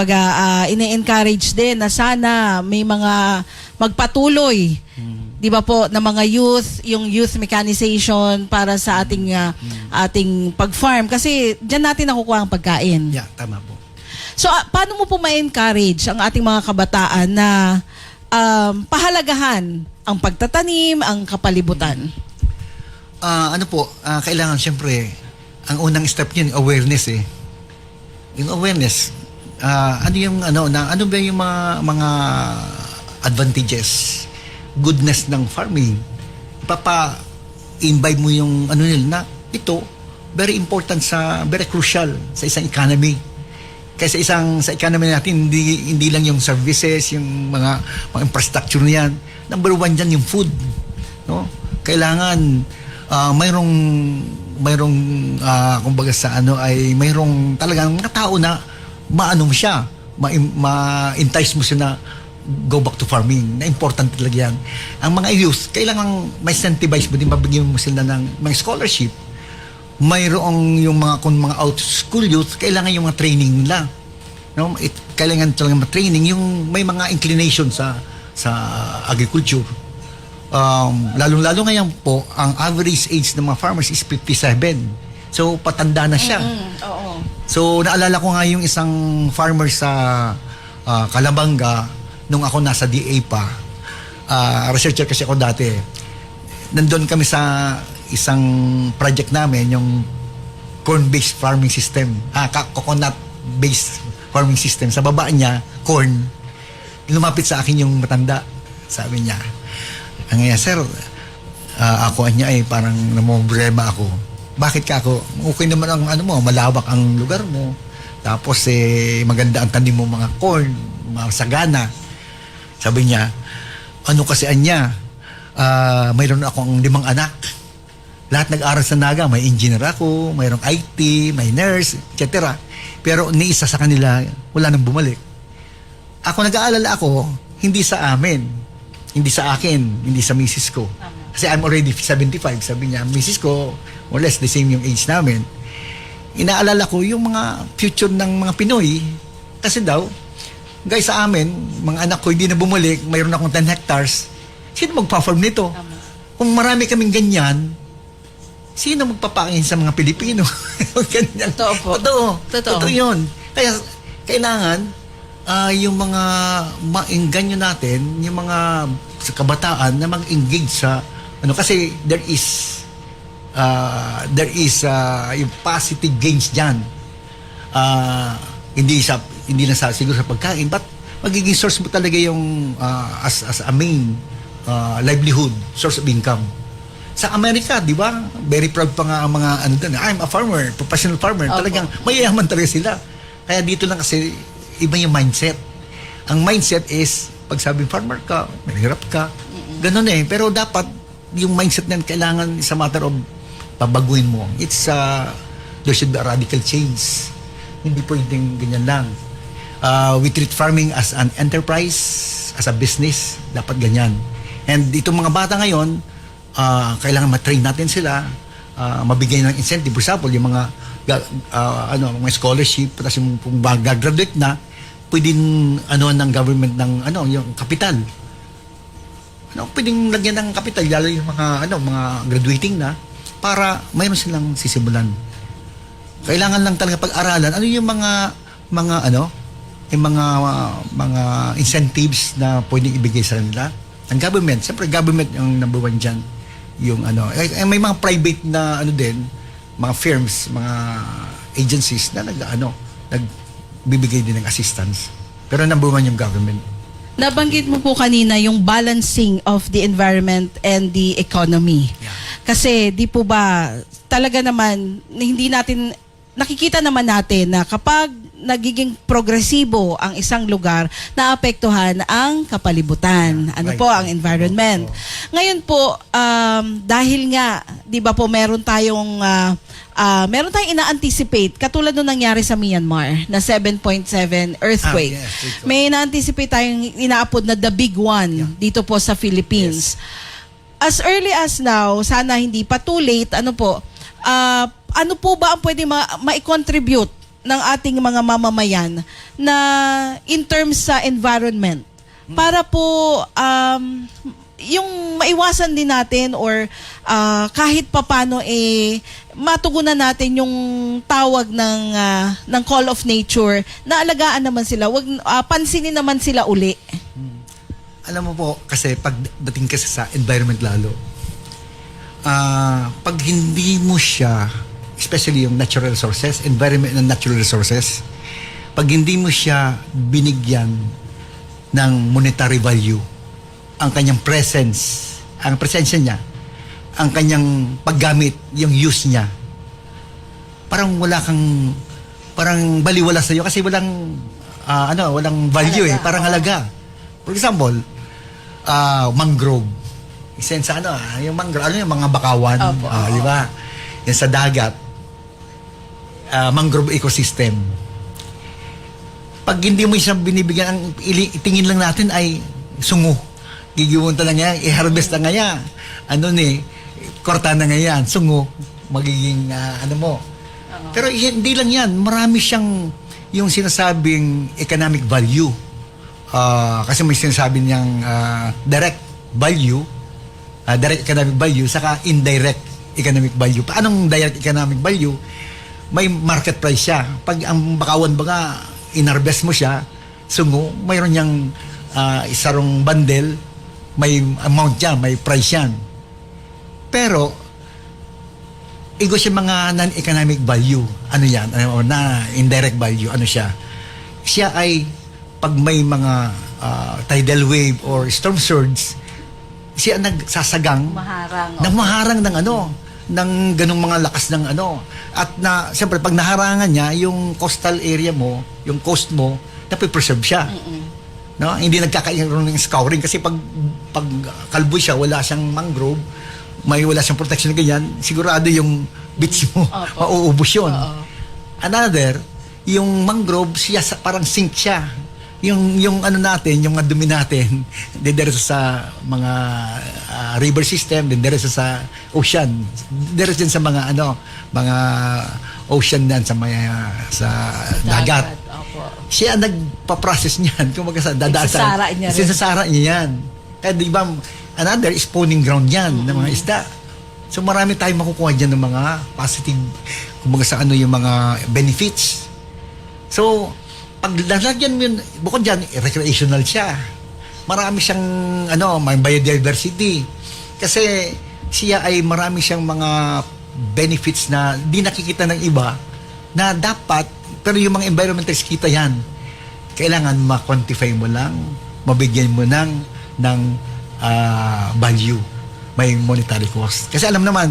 ine-encourage din na sana may mga magpatuloy, di ba po, na mga yung youth mechanization para sa ating ating pag-farm kasi diyan natin nakukuha ang pagkain. Yeah, tama po. So, paano mo po ma-encourage ang ating mga kabataan na pahalagahan ang pagtatanim, ang kapalibutan? Kailangan siyempre, ang unang step yun, awareness eh. Yung awareness, ano ba yung mga advantages, goodness ng farming. Imbibe mo yung nila na ito, very important very crucial sa isang economy. Kasi sa economy natin, hindi lang yung services, yung mga infrastructure niyan. Number one dyan yung food. No? Kailangan mayroong kumbaga sa ay mayroong talagang mga tao na ma-entice mo siya na go back to farming. Na important talaga yan. Ang mga youth, kailangan may incentivize mo din, mabigyan mo sila ng mga scholarship. Mayroong yung mga out school youth, kailangan yung mga training nila. No? Kailangan talaga ma-training yung may mga inclination sa agriculture. Lalong-lalo ngayon po, ang average age ng mga farmers is 57. So, patanda na siya. Oo. So, naalala ko nga yung isang farmer sa Calabanga nung ako nasa DA pa. Researcher kasi ako dati. Nandun kami sa isang project namin, yung corn-based farming system. Coconut-based farming system. Sa baba niya, corn. Lumapit sa akin yung matanda. Sabi niya, sir, ako niya parang namombrema ako. Bakit ka ako? Okay naman ang malawak ang lugar mo. Tapos maganda ang tanim mo mga corn, mga sagana. Sabi niya, kasi anya? Mayroon akong 5 anak. Lahat nag-aral sa Naga. May engineer ako, mayroong IT, may nurse, etc. Pero ni isa sa kanila, wala nang bumalik. Nag-aalala ako, hindi sa amin. Hindi sa akin, hindi sa misis ko. Kasi I'm already 75. Sabi niya, misis ko, more or less the same yung age namin. Inaalala ko yung mga future ng mga Pinoy. Kasi daw, guys, sa amin, mga anak ko hindi na bumalik, mayroon akong 10 hectares. Sino magpa-farm nito? Kung marami kaming ganyan, sino magpapakain sa mga Pilipino? Ganyan. Totoo po. Totoo yun. Kaya, kailangan, yung mga maengganyo natin, yung mga sa kabataan na mag-engage sa kasi there is yung positive gains diyan. Hindi lang siguro sa pagkain, but magiging source mo talaga yung as a main livelihood, source of income. Sa Amerika, di ba? Very proud pa nga ang mga I'm a farmer, professional farmer. Opo. Talagang mayayaman talaga sila. Kaya dito lang kasi iba yung mindset. Ang mindset is, pag sabing farmer ka, mahirap ka. Ganun Pero dapat, yung mindset na kailangan is a matter of pabaguhin mo. There should be a radical change. Hindi pwedeng ganyan lang. We treat farming as an enterprise, as a business. Dapat ganyan. And itong mga bata ngayon, kailangan matrain natin sila, mabigyan ng incentive. For example, yung mga scholarship, tapos yung kung mag-graduate na, pwedeng ng government ng yung kapital. Pwedeng lagyan ng kapital lalo yung mga graduating na para mayroon silang sisimulan. Kailangan lang talaga pag-aralan yung mga incentives na pwedeng ibigay sa kanila. Ang government, siyempre government yung number one dyan. Yung may mga private na din, mga firms, mga agencies na nagbibigay din ng assistance. Pero number one yung government. Nabanggit mo po kanina yung balancing of the environment and the economy. Yeah. Kasi di po ba talaga naman hindi natin nakikita naman natin na kapag nagiging progresibo ang isang lugar, naapektuhan ang kapalibutan. Ano Right. po ang environment. Ngayon po, dahil nga, di ba po meron tayong ina-anticipate, katulad nung nangyari sa Myanmar, na 7.7 earthquake. Yes. May ina-anticipate tayong inaapod na the big one dito po sa Philippines. As early as now, sana hindi pa too late, ano po ba ang pwede ma-contribute ng ating mga mamamayan na in terms sa environment para po yung maiwasan din natin or kahit papano matugunan natin yung tawag ng call of nature na alagaan naman sila, wag pansinin naman sila uli. Alam mo po, kasi pagdating kasi sa environment lalo, pag hindi mo siya, especially yung natural resources, environment and natural resources, pag hindi mo siya binigyan ng monetary value, ang kanyang presence, ang presensya niya, ang kanyang paggamit, yung use niya, parang wala kang, parang baliwala sa'yo kasi walang, walang value Halaga, parang halaga. For example, mangrove. Isa sa yung mangrove, yung mga bakawan, Opo. di ba? Yan sa dagat, mangrove ecosystem. Pag hindi mo siya binibigyan, ang tingin lang natin ay sungo. Gigiwunta lang yan, i-harvest na nga yan. Korta na nga yan, sungo. Magiging, Pero hindi lang yan, marami siyang yung sinasabing economic value. Kasi may sinasabi niyang direct value, direct economic value, saka indirect economic value. Anong direct economic value? May market price siya. Pag ang bakawan baga, inharvest mo siya, sungo, mayroon niyang isarong bundle, may amount yan, may price yan. Pero, igo siya mga non-economic value. Ano yan? Na indirect value. Ano siya? Siya ay, pag may mga tidal wave or storm surge, siya nagsasagang maharang ng ganung mga lakas ng at siyempre pag naharangan niya yung coastal area mo, yung coast mo, napipreserve siya. No, hindi nagkakaroon ng scouring kasi pag kalbo siya, wala siyang mangrove, wala siyang protection na ganyan, sigurado yung beach mo mauubos yun. Another, yung mangrove siya parang sink siya. Yung natin, yung mga dumi natin, diretso sa mga river system, diretso sa ocean, diretso din sa mga mga ocean yan, sa dagat. Siya nagpa-process niyan, kumbaga sa dadaan sasara niya yan. Kaya di ba, another spawning ground yan ng mga isda. So marami tayong makukuha dyan ng mga positive, kumbaga sa yung mga benefits. So, pag lalagyan mo yun, bukod dyan, recreational siya. Marami siyang, may biodiversity. Kasi siya ay marami siyang mga benefits na di nakikita ng iba na dapat, pero yung mga environmentalists kita yan. Kailangan ma-quantify mo lang, mabigyan mo ng value. May monetary cost. Kasi alam naman,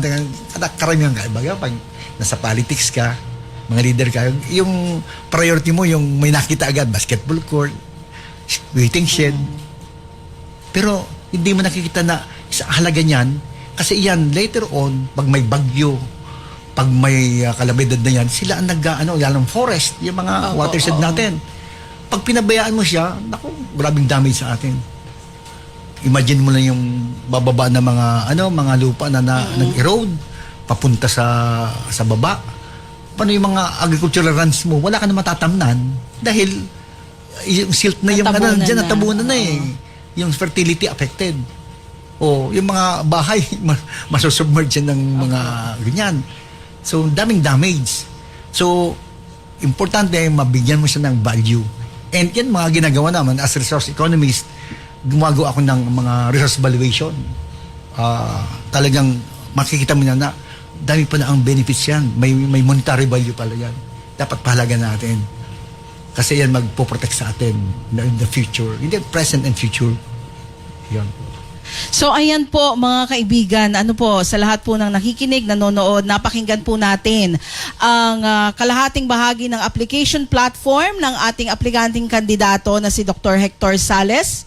karamihan ka, pag nasa politics ka, mga leader ka, yung priority mo, yung may nakita agad, basketball court, waiting shed. Pero hindi mo nakikita na sa halaga niyan, kasi yan, later on, pag may bagyo, pag may kalamidad na yan, sila ang yan ang forest, yung mga watershed natin. Pag pinabayaan mo siya, naku, grabing damage sa atin. Imagine mo lang yung bababa na mga lupa na nag-erode, papunta sa baba. Paano yung mga agricultural lands mo, wala ka na matatamnan dahil yung silt na yung natabunan na eh. Yung fertility affected. O yung mga bahay, masusubmerge ng mga ganyan. So, daming damage. So, importante mabigyan mo siya ng value. And yan mga ginagawa naman as resource economist, gumagawa ako ng mga resource valuation. Talagang makikita mo na dami pa na ang benefits yan. May monetary value pala yan. Dapat pahalaga natin. Kasi yan magpo-protect sa atin in the future. In the present and future. Yan. So ayan po mga kaibigan, ano po sa lahat po ng nakikinig, nanonood, napakinggan po natin ang kalahating bahagi ng application platform ng ating aplikanteng kandidato na si Dr. Hector Sales.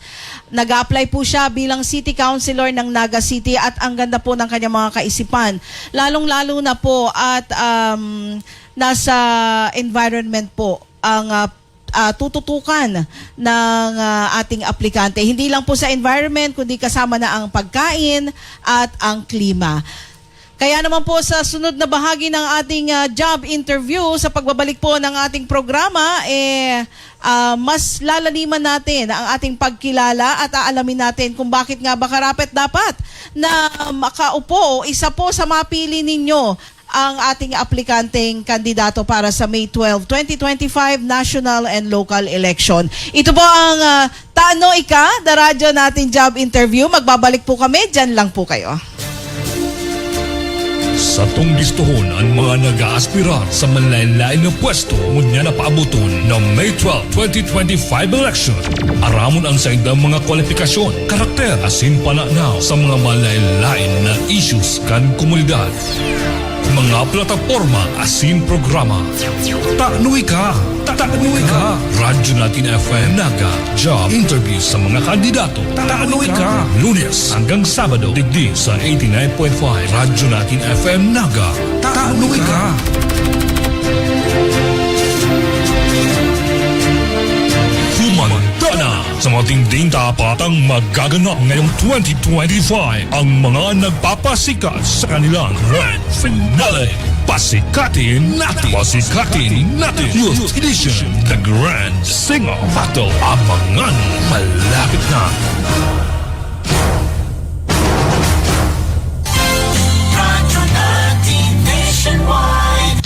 Nag-apply po siya bilang City Councilor ng Naga City at ang ganda po ng kanyang mga kaisipan. Lalong-lalo na po at nasa environment po ang tututukan ng ating aplikante. Hindi lang po sa environment, kundi kasama na ang pagkain at ang klima. Kaya naman po sa sunod na bahagi ng ating job interview, sa pagbabalik po ng ating programa, mas lalaliman natin ang ating pagkilala at aalamin natin kung bakit nga ba karapat dapat na makaupo o isa po sa mapili ninyo ang ating aplikanteng kandidato para sa May 12, 2025 national and local election. Ito po ang Tano Ika, the radyo natin job interview. Magbabalik po kami, dyan lang po kayo. Sa tunggistuhon ang mga nag-aaspirar sa manlain-lain na pwesto ngunya na paabuton ng May 12, 2025 election. Aramon ang saindang mga kwalifikasyon, karakter, asin pananaw sa mga manlain-lain na issues kan komunidad. Mga plataforma asin programa. Tanoy ka! Tanoy ka! Radyo natin FM Naga Job Interview sa mga kandidato. Tanoy ka! Lunes hanggang Sabado digdi sa 89.5 Radyo natin FM Naga. Tanoy ka! Humanda na sa mga tinding tapatang magaganap ngayong 2025 ang mga nagpapasikat sa kanilang grand finale. Pasikatin natin! Pasikatin natin! Youth Edition, The Grand Singer Battle. Abangan malapit na! Radyo natin nationwide.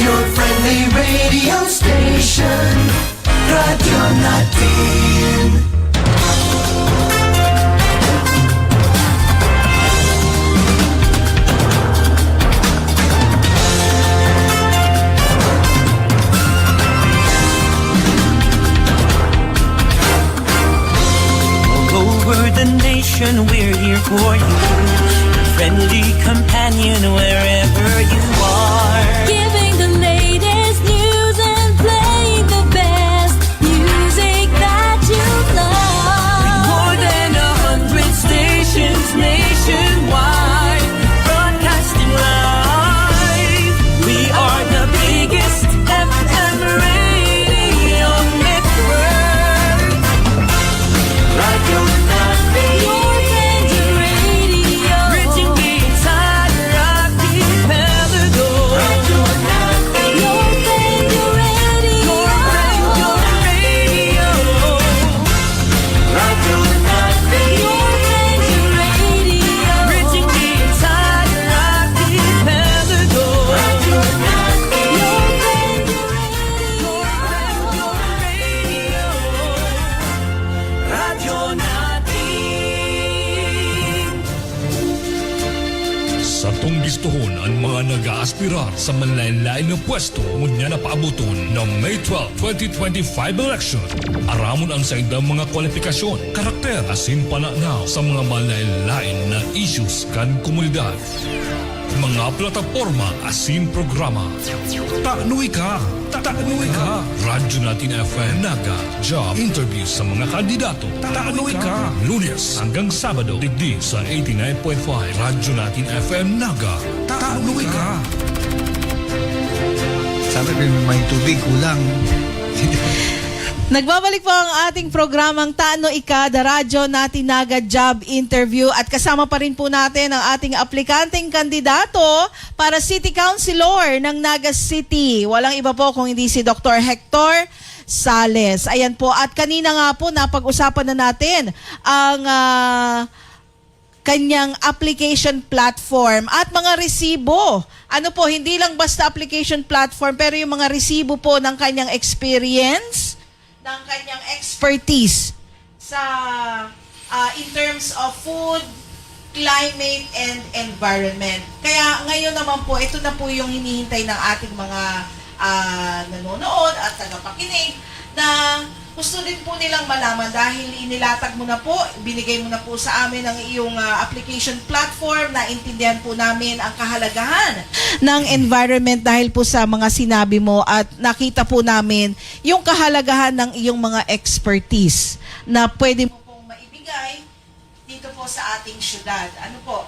Your friendly radio station, Radyo natin. All over the nation, we're here for you. Friendly companion wherever you are. Giving the latest news and playing the best music that you love. More than 100 stations nationwide, broadcasting live. We are the biggest FM radio network. Radio natin. Your friendly radio. Reaching the entire archipelago. Radio natin. Your friendly radio. Your radio. Radio natin. Your friendly radio. Reaching the entire archipelago. Radio natin. Your friendly radio. Radio natin. Sa tunggistuhon ang mga nag-aaspirar sa manlain-lain na pwesto ngunya na paabuton ng May 12, 2025 election. Aramon ang saindang mga kwalifikasyon, karakter, asin pananaw sa mga manlain-lain na issues kan komunidad. Mga plataforma asin programa. Tanoy ka! Tanoy ka! Radyo natin FM Naga Job Interview sa mga kandidato. Tanoy ka! Lunes hanggang Sabado digdi sa 89.5 Radyo natin FM Naga. Tanoy ka! Sabi ko may tubig, kulang. Nagbabalik po ang ating programang Tano Ika, the radyo natin Naga Job Interview at kasama pa rin po natin ang ating aplikanteng kandidato para City Councilor ng Naga City. Walang iba po kung hindi si Dr. Hector Sales. Ayan po, at kanina nga po napag-usapan na natin ang kanyang application platform at mga resibo. Ano po, hindi lang basta application platform, pero yung mga resibo po ng kanyang experience, ng kanyang expertise sa in terms of food, climate, and environment. Kaya ngayon naman po, ito na po yung hinihintay ng ating mga nanonood at tagapakinig na gusto din po nilang malaman dahil inilatag mo na po, binigay mo na po sa amin ang iyong application platform, naintindihan po namin ang kahalagahan ng environment dahil po sa mga sinabi mo at nakita po namin yung kahalagahan ng iyong mga expertise na pwede mo pong maibigay dito po sa ating syudad. Ano po?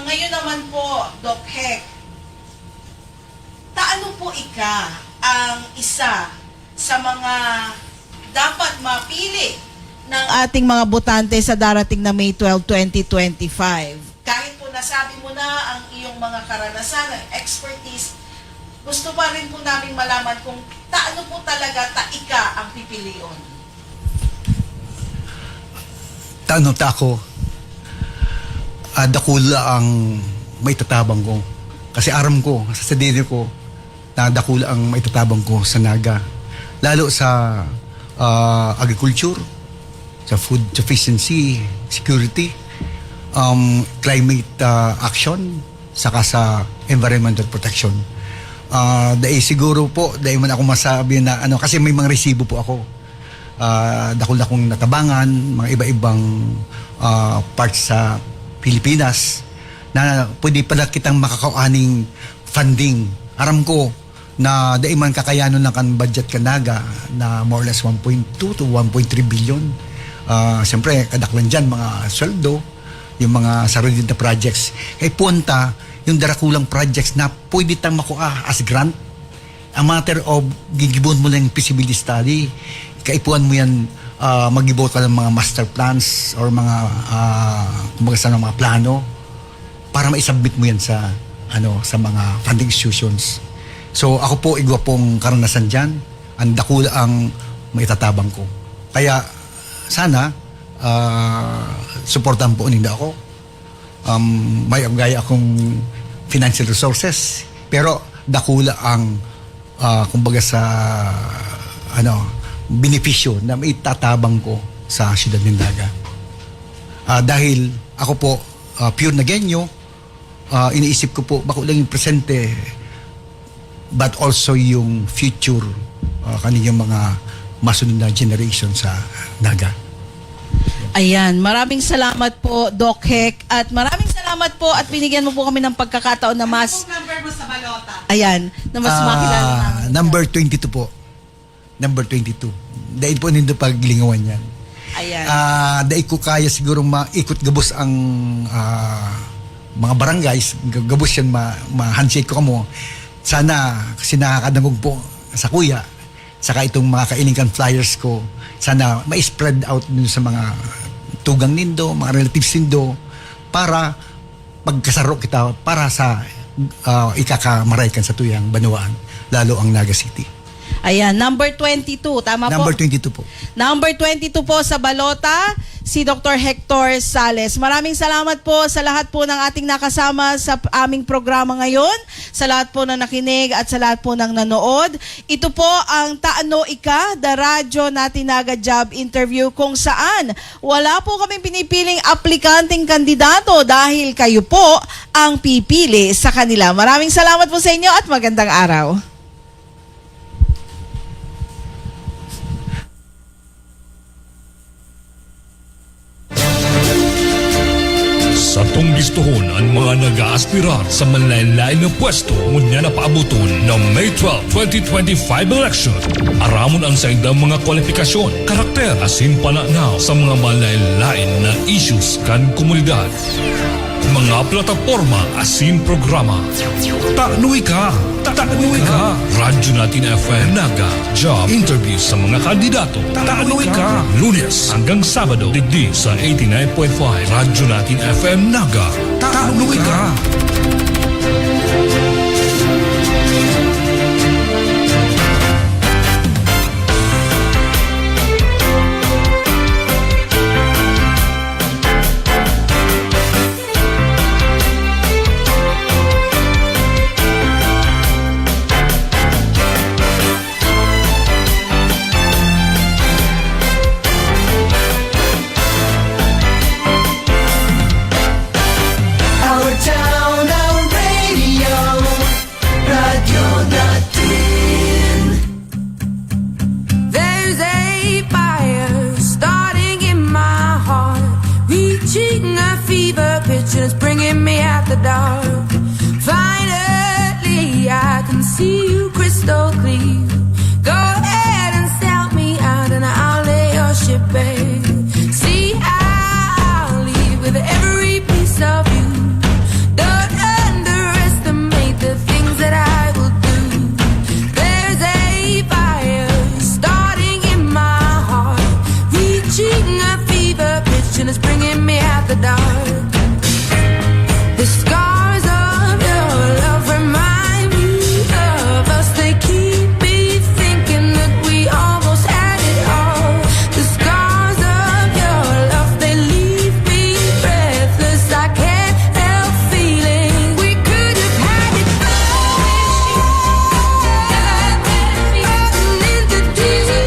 Ngayon naman po, Doc Hec, taano po ika ang isa sa mga dapat mapili ng ating mga botante sa darating na May 12, 2025. Kahit po nasabi mo na ang iyong mga karanasan, expertise, gusto pa rin po namin malaman kung taano po talaga ika ang pipilion. Taano ta ako, dakula ang may tatabang ko. Kasi aram ko, sa sadili ko, na dakula ang may tatabang ko sa Naga. Lalo sa agriculture, sa food sufficiency, security, climate action, saka sa environmental protection. Dahil siguro po, dahil man ako masabi na ano, kasi may mga resibo po ako. Dakula kong natabangan, mga iba-ibang parts sa Pilipinas na pwede pala kitang makakauaning funding. Aram ko na dahil man kakayanon lang kan budget ka Naga na more or less 1.2 to 1.3 billion. Siyempre, kadaklan dyan, mga sweldo, yung mga sarili na projects. Kaya punta, yung darakulang projects na pwede tang makuha as grant. A matter of gigibon mo lang yung feasibility study. Kaipuan mo yan, mag-ibot ka ng mga master plans or mga, kumbaga sa mga plano para ma-submit mo yan sa, sa mga funding institutions. So ako po, igwa pong karanasan dyan. Ang dakula ang maitatabang ko. Kaya sana, supportan po ninda ako. May gaya akong financial resources. Pero dakula ang, kumbaga sa, benepisyo na maitatabang ko sa siyudad ng Naga. Dahil ako po, pure na genyo, iniisip ko po, bako lang yung presente, but also yung future kanilang mga masunod na generation sa Naga. Ayan, maraming salamat po, Doc Hec, at maraming salamat po at binigyan mo po kami ng pagkakataon na mas... Anong number mo sa balota? Ayan, na mas makilala namin. Number 22 po. Number 22. Dahil po nito paglingawan yan. Ayan. Dahil ko kaya siguro maikot gabos ang mga barangays, gabos yan ma-handshake ko kamo. Sana, kasi nakakadangog po sa kuya, saka itong mga kainingkan flyers ko, sana ma-spread out dun sa mga tugang nindo, mga relatives nindo, para pagkasaro kita, para sa ikakamaraykan sa tuyang Banawaan, lalo ang Naga City. Ayan, number 22, tama Number po? 22 po. Number 22 po sa balota, si Dr. Hector Sales. Maraming salamat po sa lahat po ng ating nakasama sa aming programa ngayon, sa lahat po ng nakinig at sa lahat po ng nanood. Ito po ang Taano Ika, the Radyo Natin Naga Job Interview, kung saan wala po kaming pinipiling aplikanteng kandidato dahil kayo po ang pipili sa kanila. Maraming salamat po sa inyo at magandang araw. Sa tunggistuhon ang mga nag-aaspirar sa manlain-lain na pwesto ngunya na paabuton ng May 12, 2025 election. Aramon ang sa indang mga kwalifikasyon, karakter, asin pananaw sa mga manlain-lain na issues kan komunidad. Mga plataforma asin programa. Taanoy ka! Taanoy ka! Radyo Natin FM Naga Job Interview sa mga kandidato. Taanoy ka! Lunes hanggang Sabado digdi sa 89.5 Radyo Natin FM Naga. Taanoy ka! reaching a fever pitch and it's bringing me out the dark. Finally, I can see you crystal clear. Go ahead and sell me out and I'll lay your ship bare. See, I'll leave with every piece of you. Don't underestimate the things that I will do. There's a fire starting in my heart, reaching a fever pitch and it's bringing me out the dark. The scars of your love remind me of us. They keep me thinking that we almost had it all. The scars of your love, they leave me breathless. I can't help feeling we could have had it all. In the deep,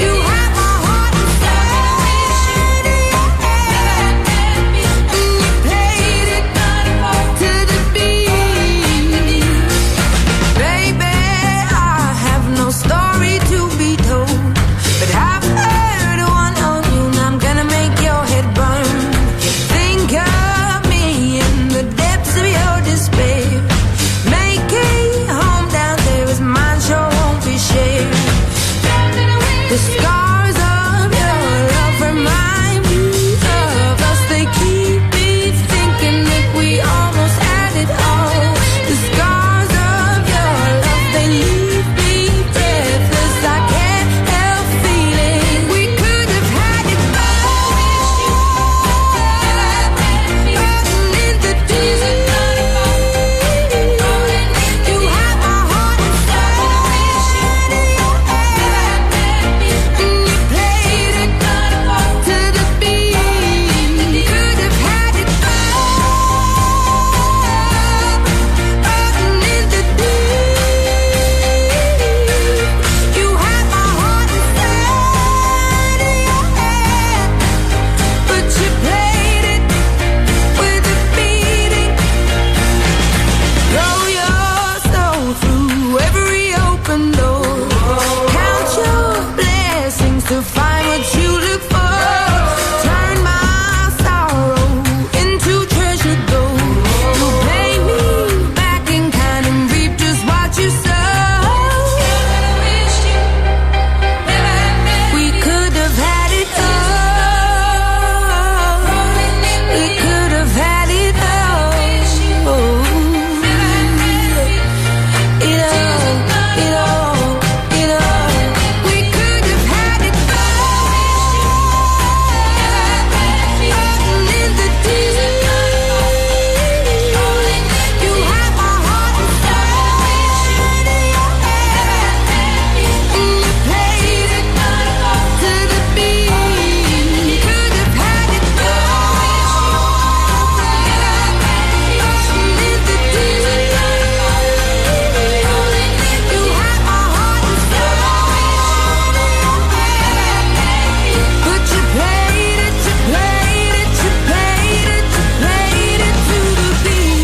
you have my heart inside, and you played it to the beat. Baby, I have no story to be told, but I've heard one on you and I'm gonna make your head burn. Think of me in the depths of your despair. Make a home down there as mine sure won't be shared. The scars of your love remind me of us. They keep me thinking that we almost had it all. The scars of your love, they leave me breathless. I can't help feeling we could have had it all. In the deep, you have my heart inside, and you played it to the beat. Could have had it all. In the deep, you have my heart inside, but you played it with a beating. Throw your soul through every open door. Count your blessings to find what you look for. Turn my sorrow into treasure gold. You pay me back in kind and reap just what you sow. We could have had it all. We could have had it all. It all. We could have had it all. In the deep, you have my heart inside, and you played it to the beat. Could have had it all. In the deep, you have my heart inside, but you played it to the beat.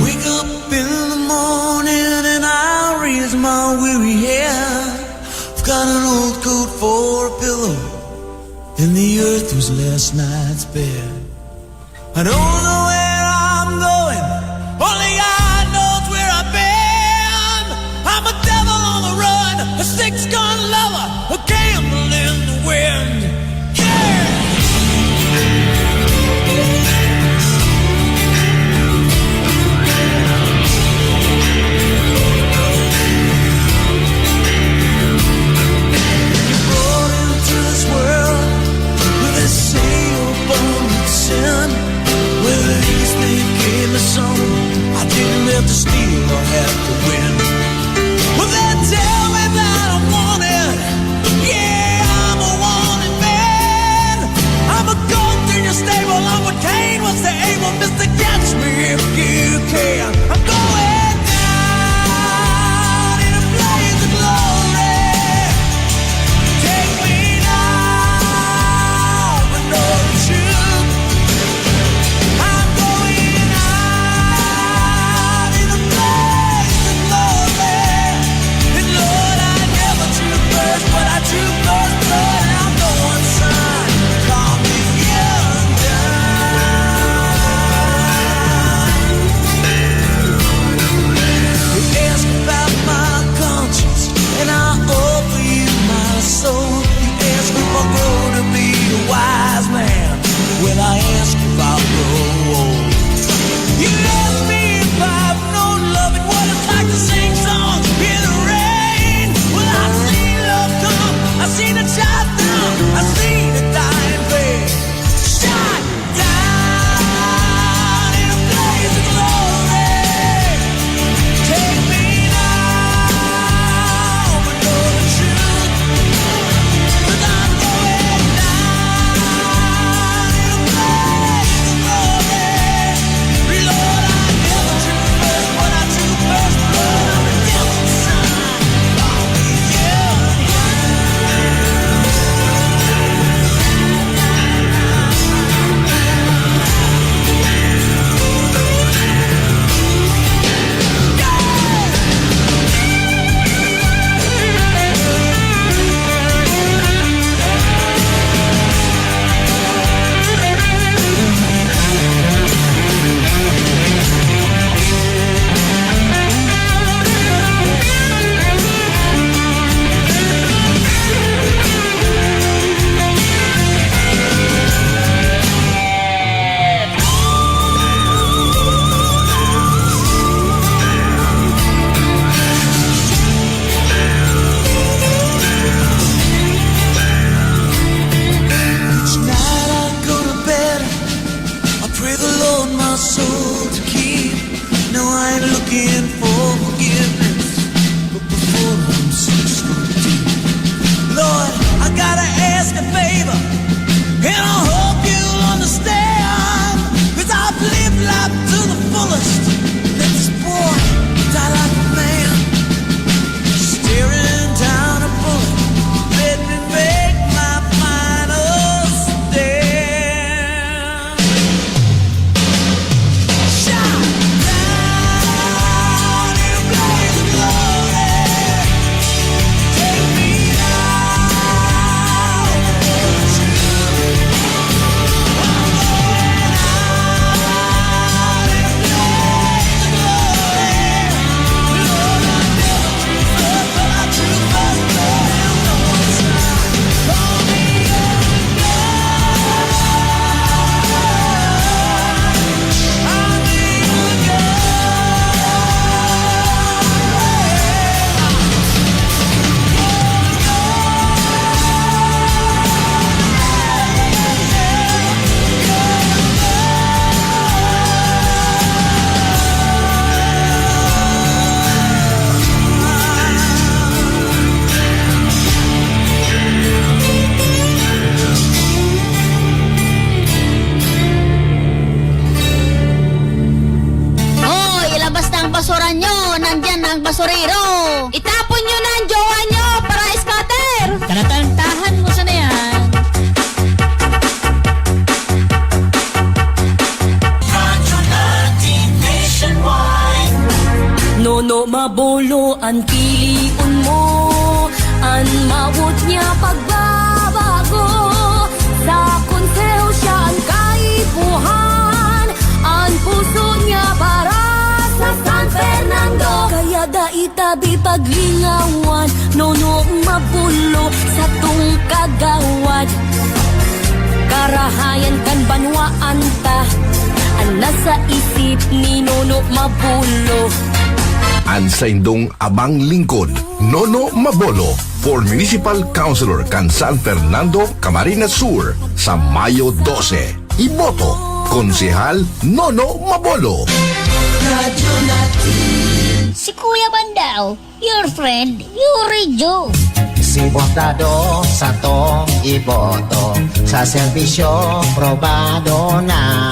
Wake up in the morning and I raise my weary head. I've got an old coat for a pillow and the earth was last night's bed. I don't know where I'm going, only God knows where I've been. I'm a devil on the run, a six-gun lover, a gamble in the wind. Yeah! Brought into this world with a sail upon its sin, with basurero. Itapon nyo na ang jowa nyo para scatter. Kanakantahan mo sa na yan. Nono mabulo ang piliun mo, ang mawot niya pagbabago. Sa konseho siya ang kaipuhan, ang puso niya para sa San Fernando. Kaya daitabi paglingawan, nono mabulo sa tung kagawad. Karahayan kan banwaan ta, ang nasa isip ni Nono Mabulo. Ang sa indong abang lingkod, Nono Mabolo, for Municipal Councilor kan San Fernando, Camarines Sur, sa Mayo 12. Iboto, Konsehal Nono Mabolo. Si Kuya Bandao, your friend, Yuri Joe. Si botado sa to iboto sa serbisyo probado na.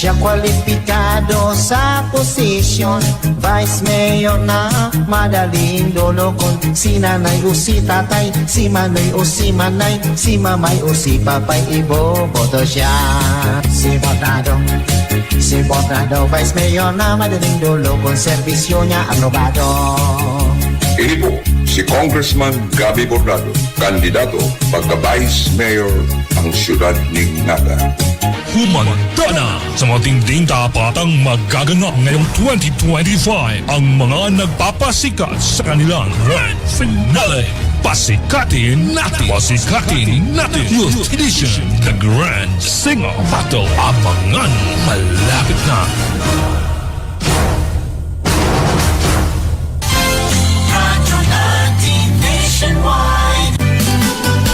Siya kwalipikado sa posisyon Vice Mayor na madaling dulokon. Si nanay o si tatay, si manoy o si manay, si mamay o si papay, iboboto siya. Si botado Vice Mayor na madaling dulokon, serbisyo niya aprobado. Ini po si Congressman Gabi Bordado, kandidato pagka-Vice Mayor ang siyudad ng Naga. Humanda na sa mga tinding tapatang magaganap ngayong 2025 ang mga nagpapasikat sa kanilang grand finale. Pasikatin natin! Pasikatin natin! Youth Edition, The Grand Singer Battle. Abangan, malapit na!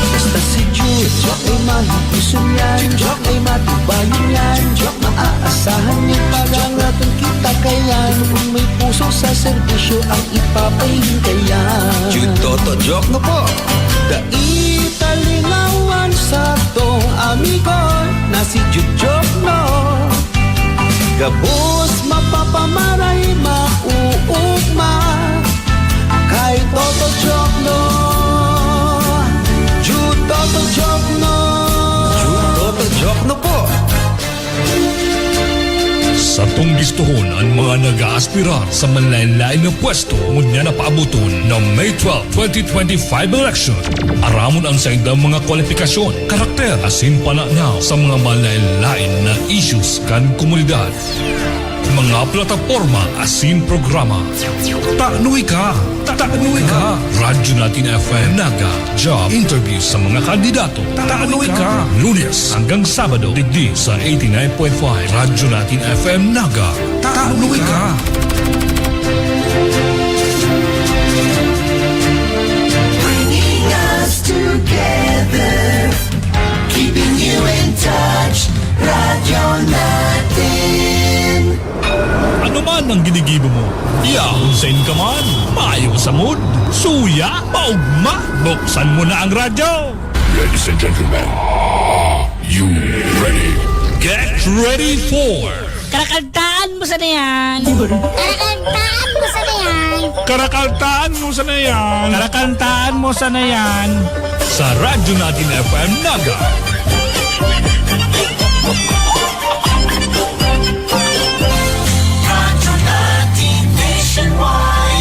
Basta si Joke ay mahipuson yan, Joke ay matibayin yan, Joke maaasahan niya pag-angatan kita kayan. Kung may puso sa serbisyo ang ipapahintayan. Toto Joke no po. Daitalinawan sa tong amigo na si Joke no. Gabos mapapamaray mauugma kay Toto Joke no. Toto Joke no. Toto Joke no po. Sa tunggistuhon ang mga nag-aaspirar sa manlain-lain na pwesto ngunya na paabuton ng May 12, 2025 election. Aramon ang sa indang mga kwalifikasyon, karakter, asin pananaw sa mga manlain-lain na issues kan komunidad. Mga plataforma asin programa. Taknuy ka! Taknuy ka! Radyo natin FM Naga. Job interview sa mga kandidato. Taknuy ka! Lunes hanggang Sabado. Digdi sa 89.5 Radyo natin FM Naga. Taknuy ka! Bringing us together, keeping you in touch. Radyo natin. Ano man ang ginigibo mo, yahusin ka man, maayo sa mood, suya, paugma, buksan mo na ang radyo. Ladies and gentlemen, are you ready? Get ready for Karakantaan mo sa na yan. Karakantaan mo sa na yan. Karakaltaan mo sa na yan. Karakantaan mo sa na yan. Sa Radyo Natin FM Naga.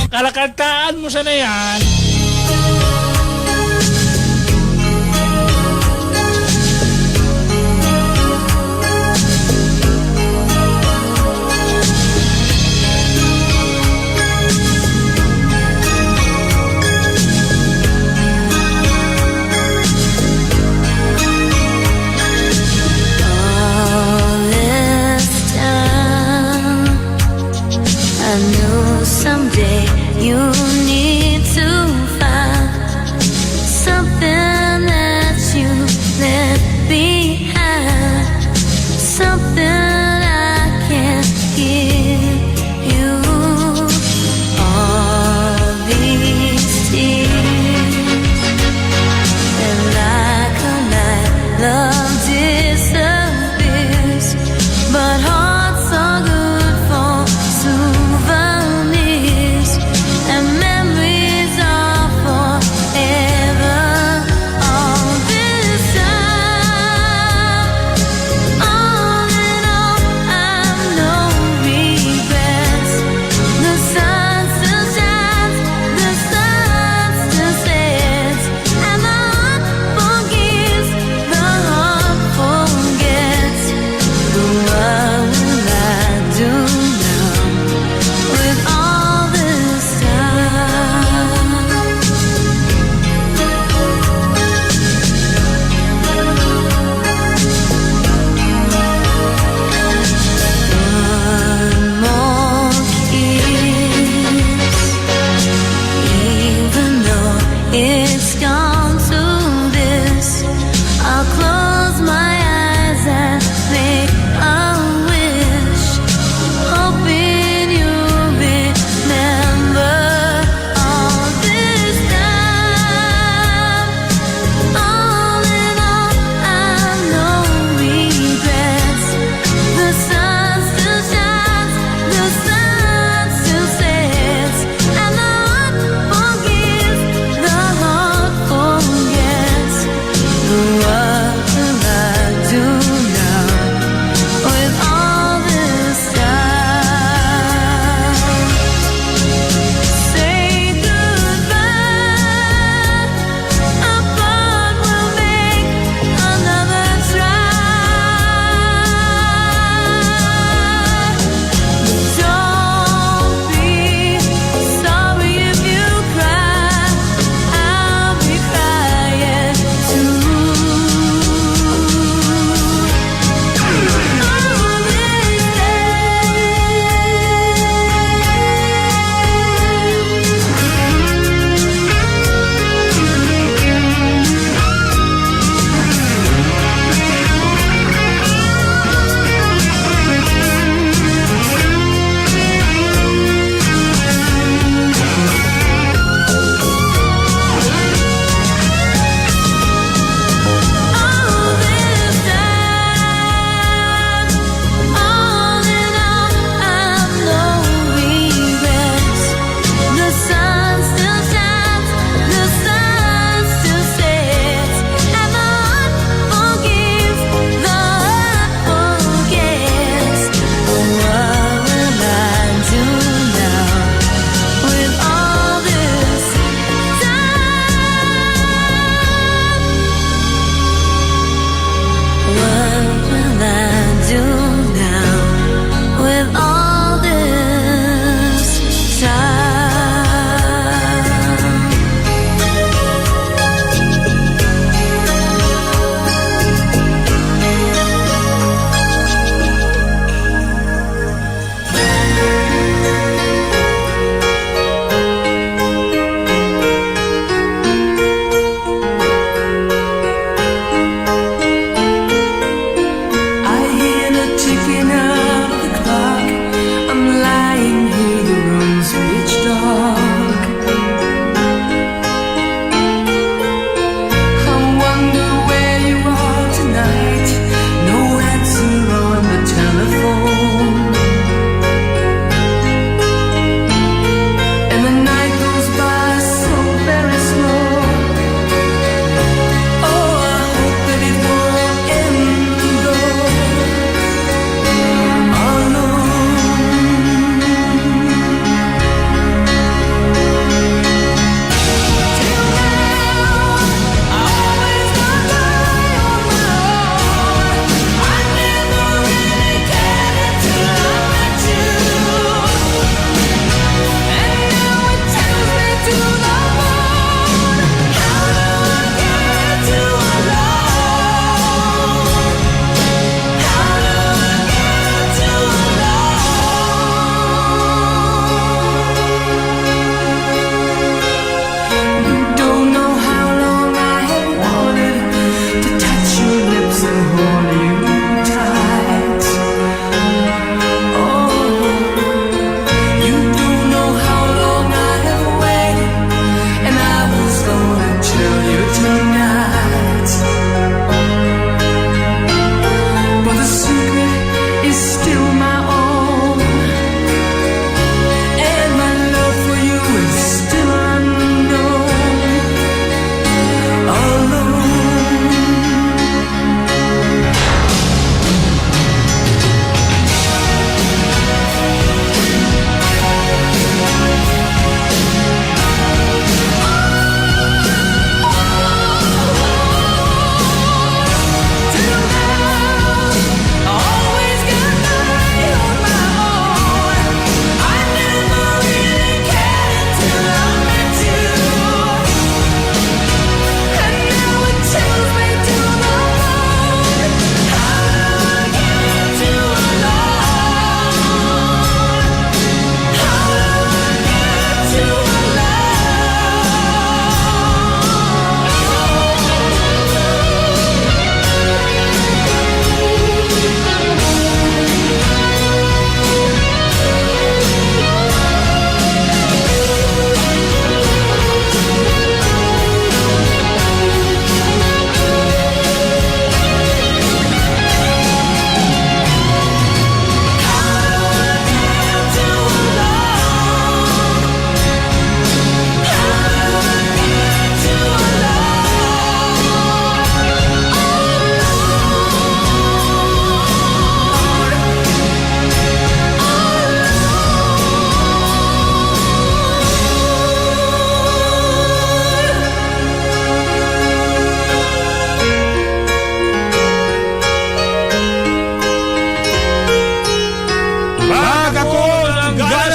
Karakantaan mo sa na yan. Someday you need to find something that you left behind, something I can't give you. All these tears, and like a night, love disappears, but hearts are good.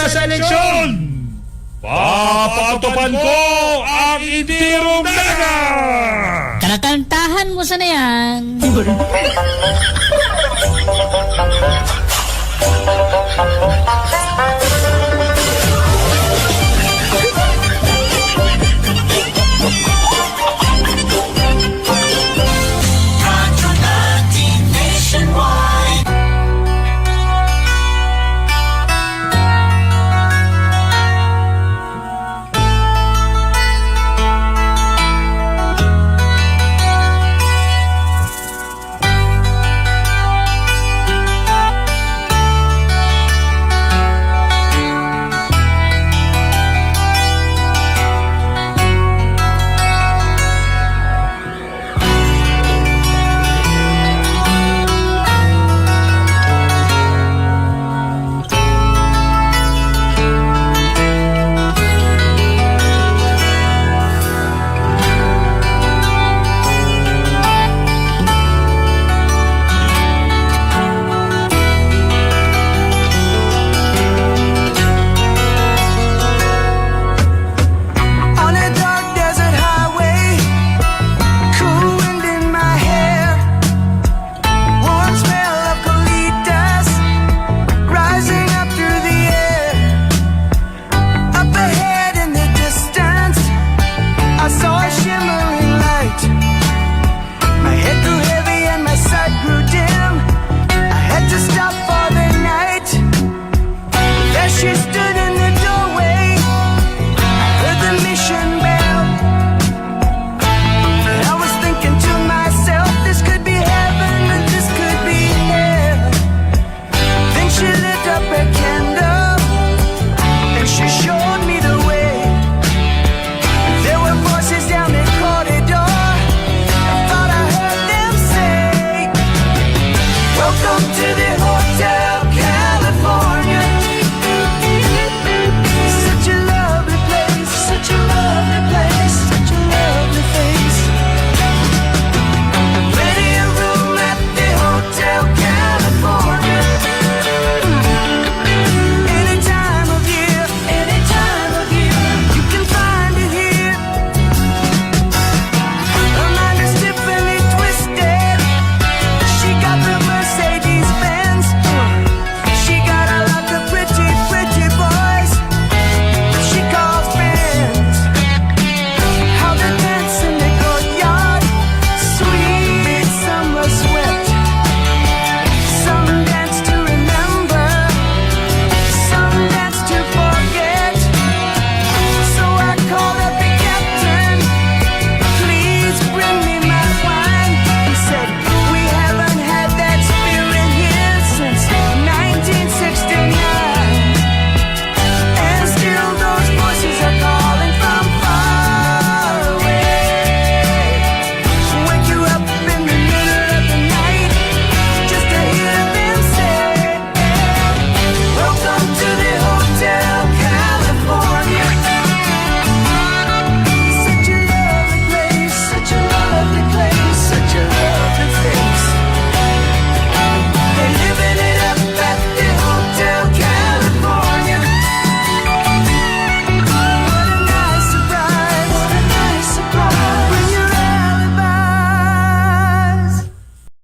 manalo sa eleksyon, papatupan ko ang itirong naga! Kanakantahan mo sana yan.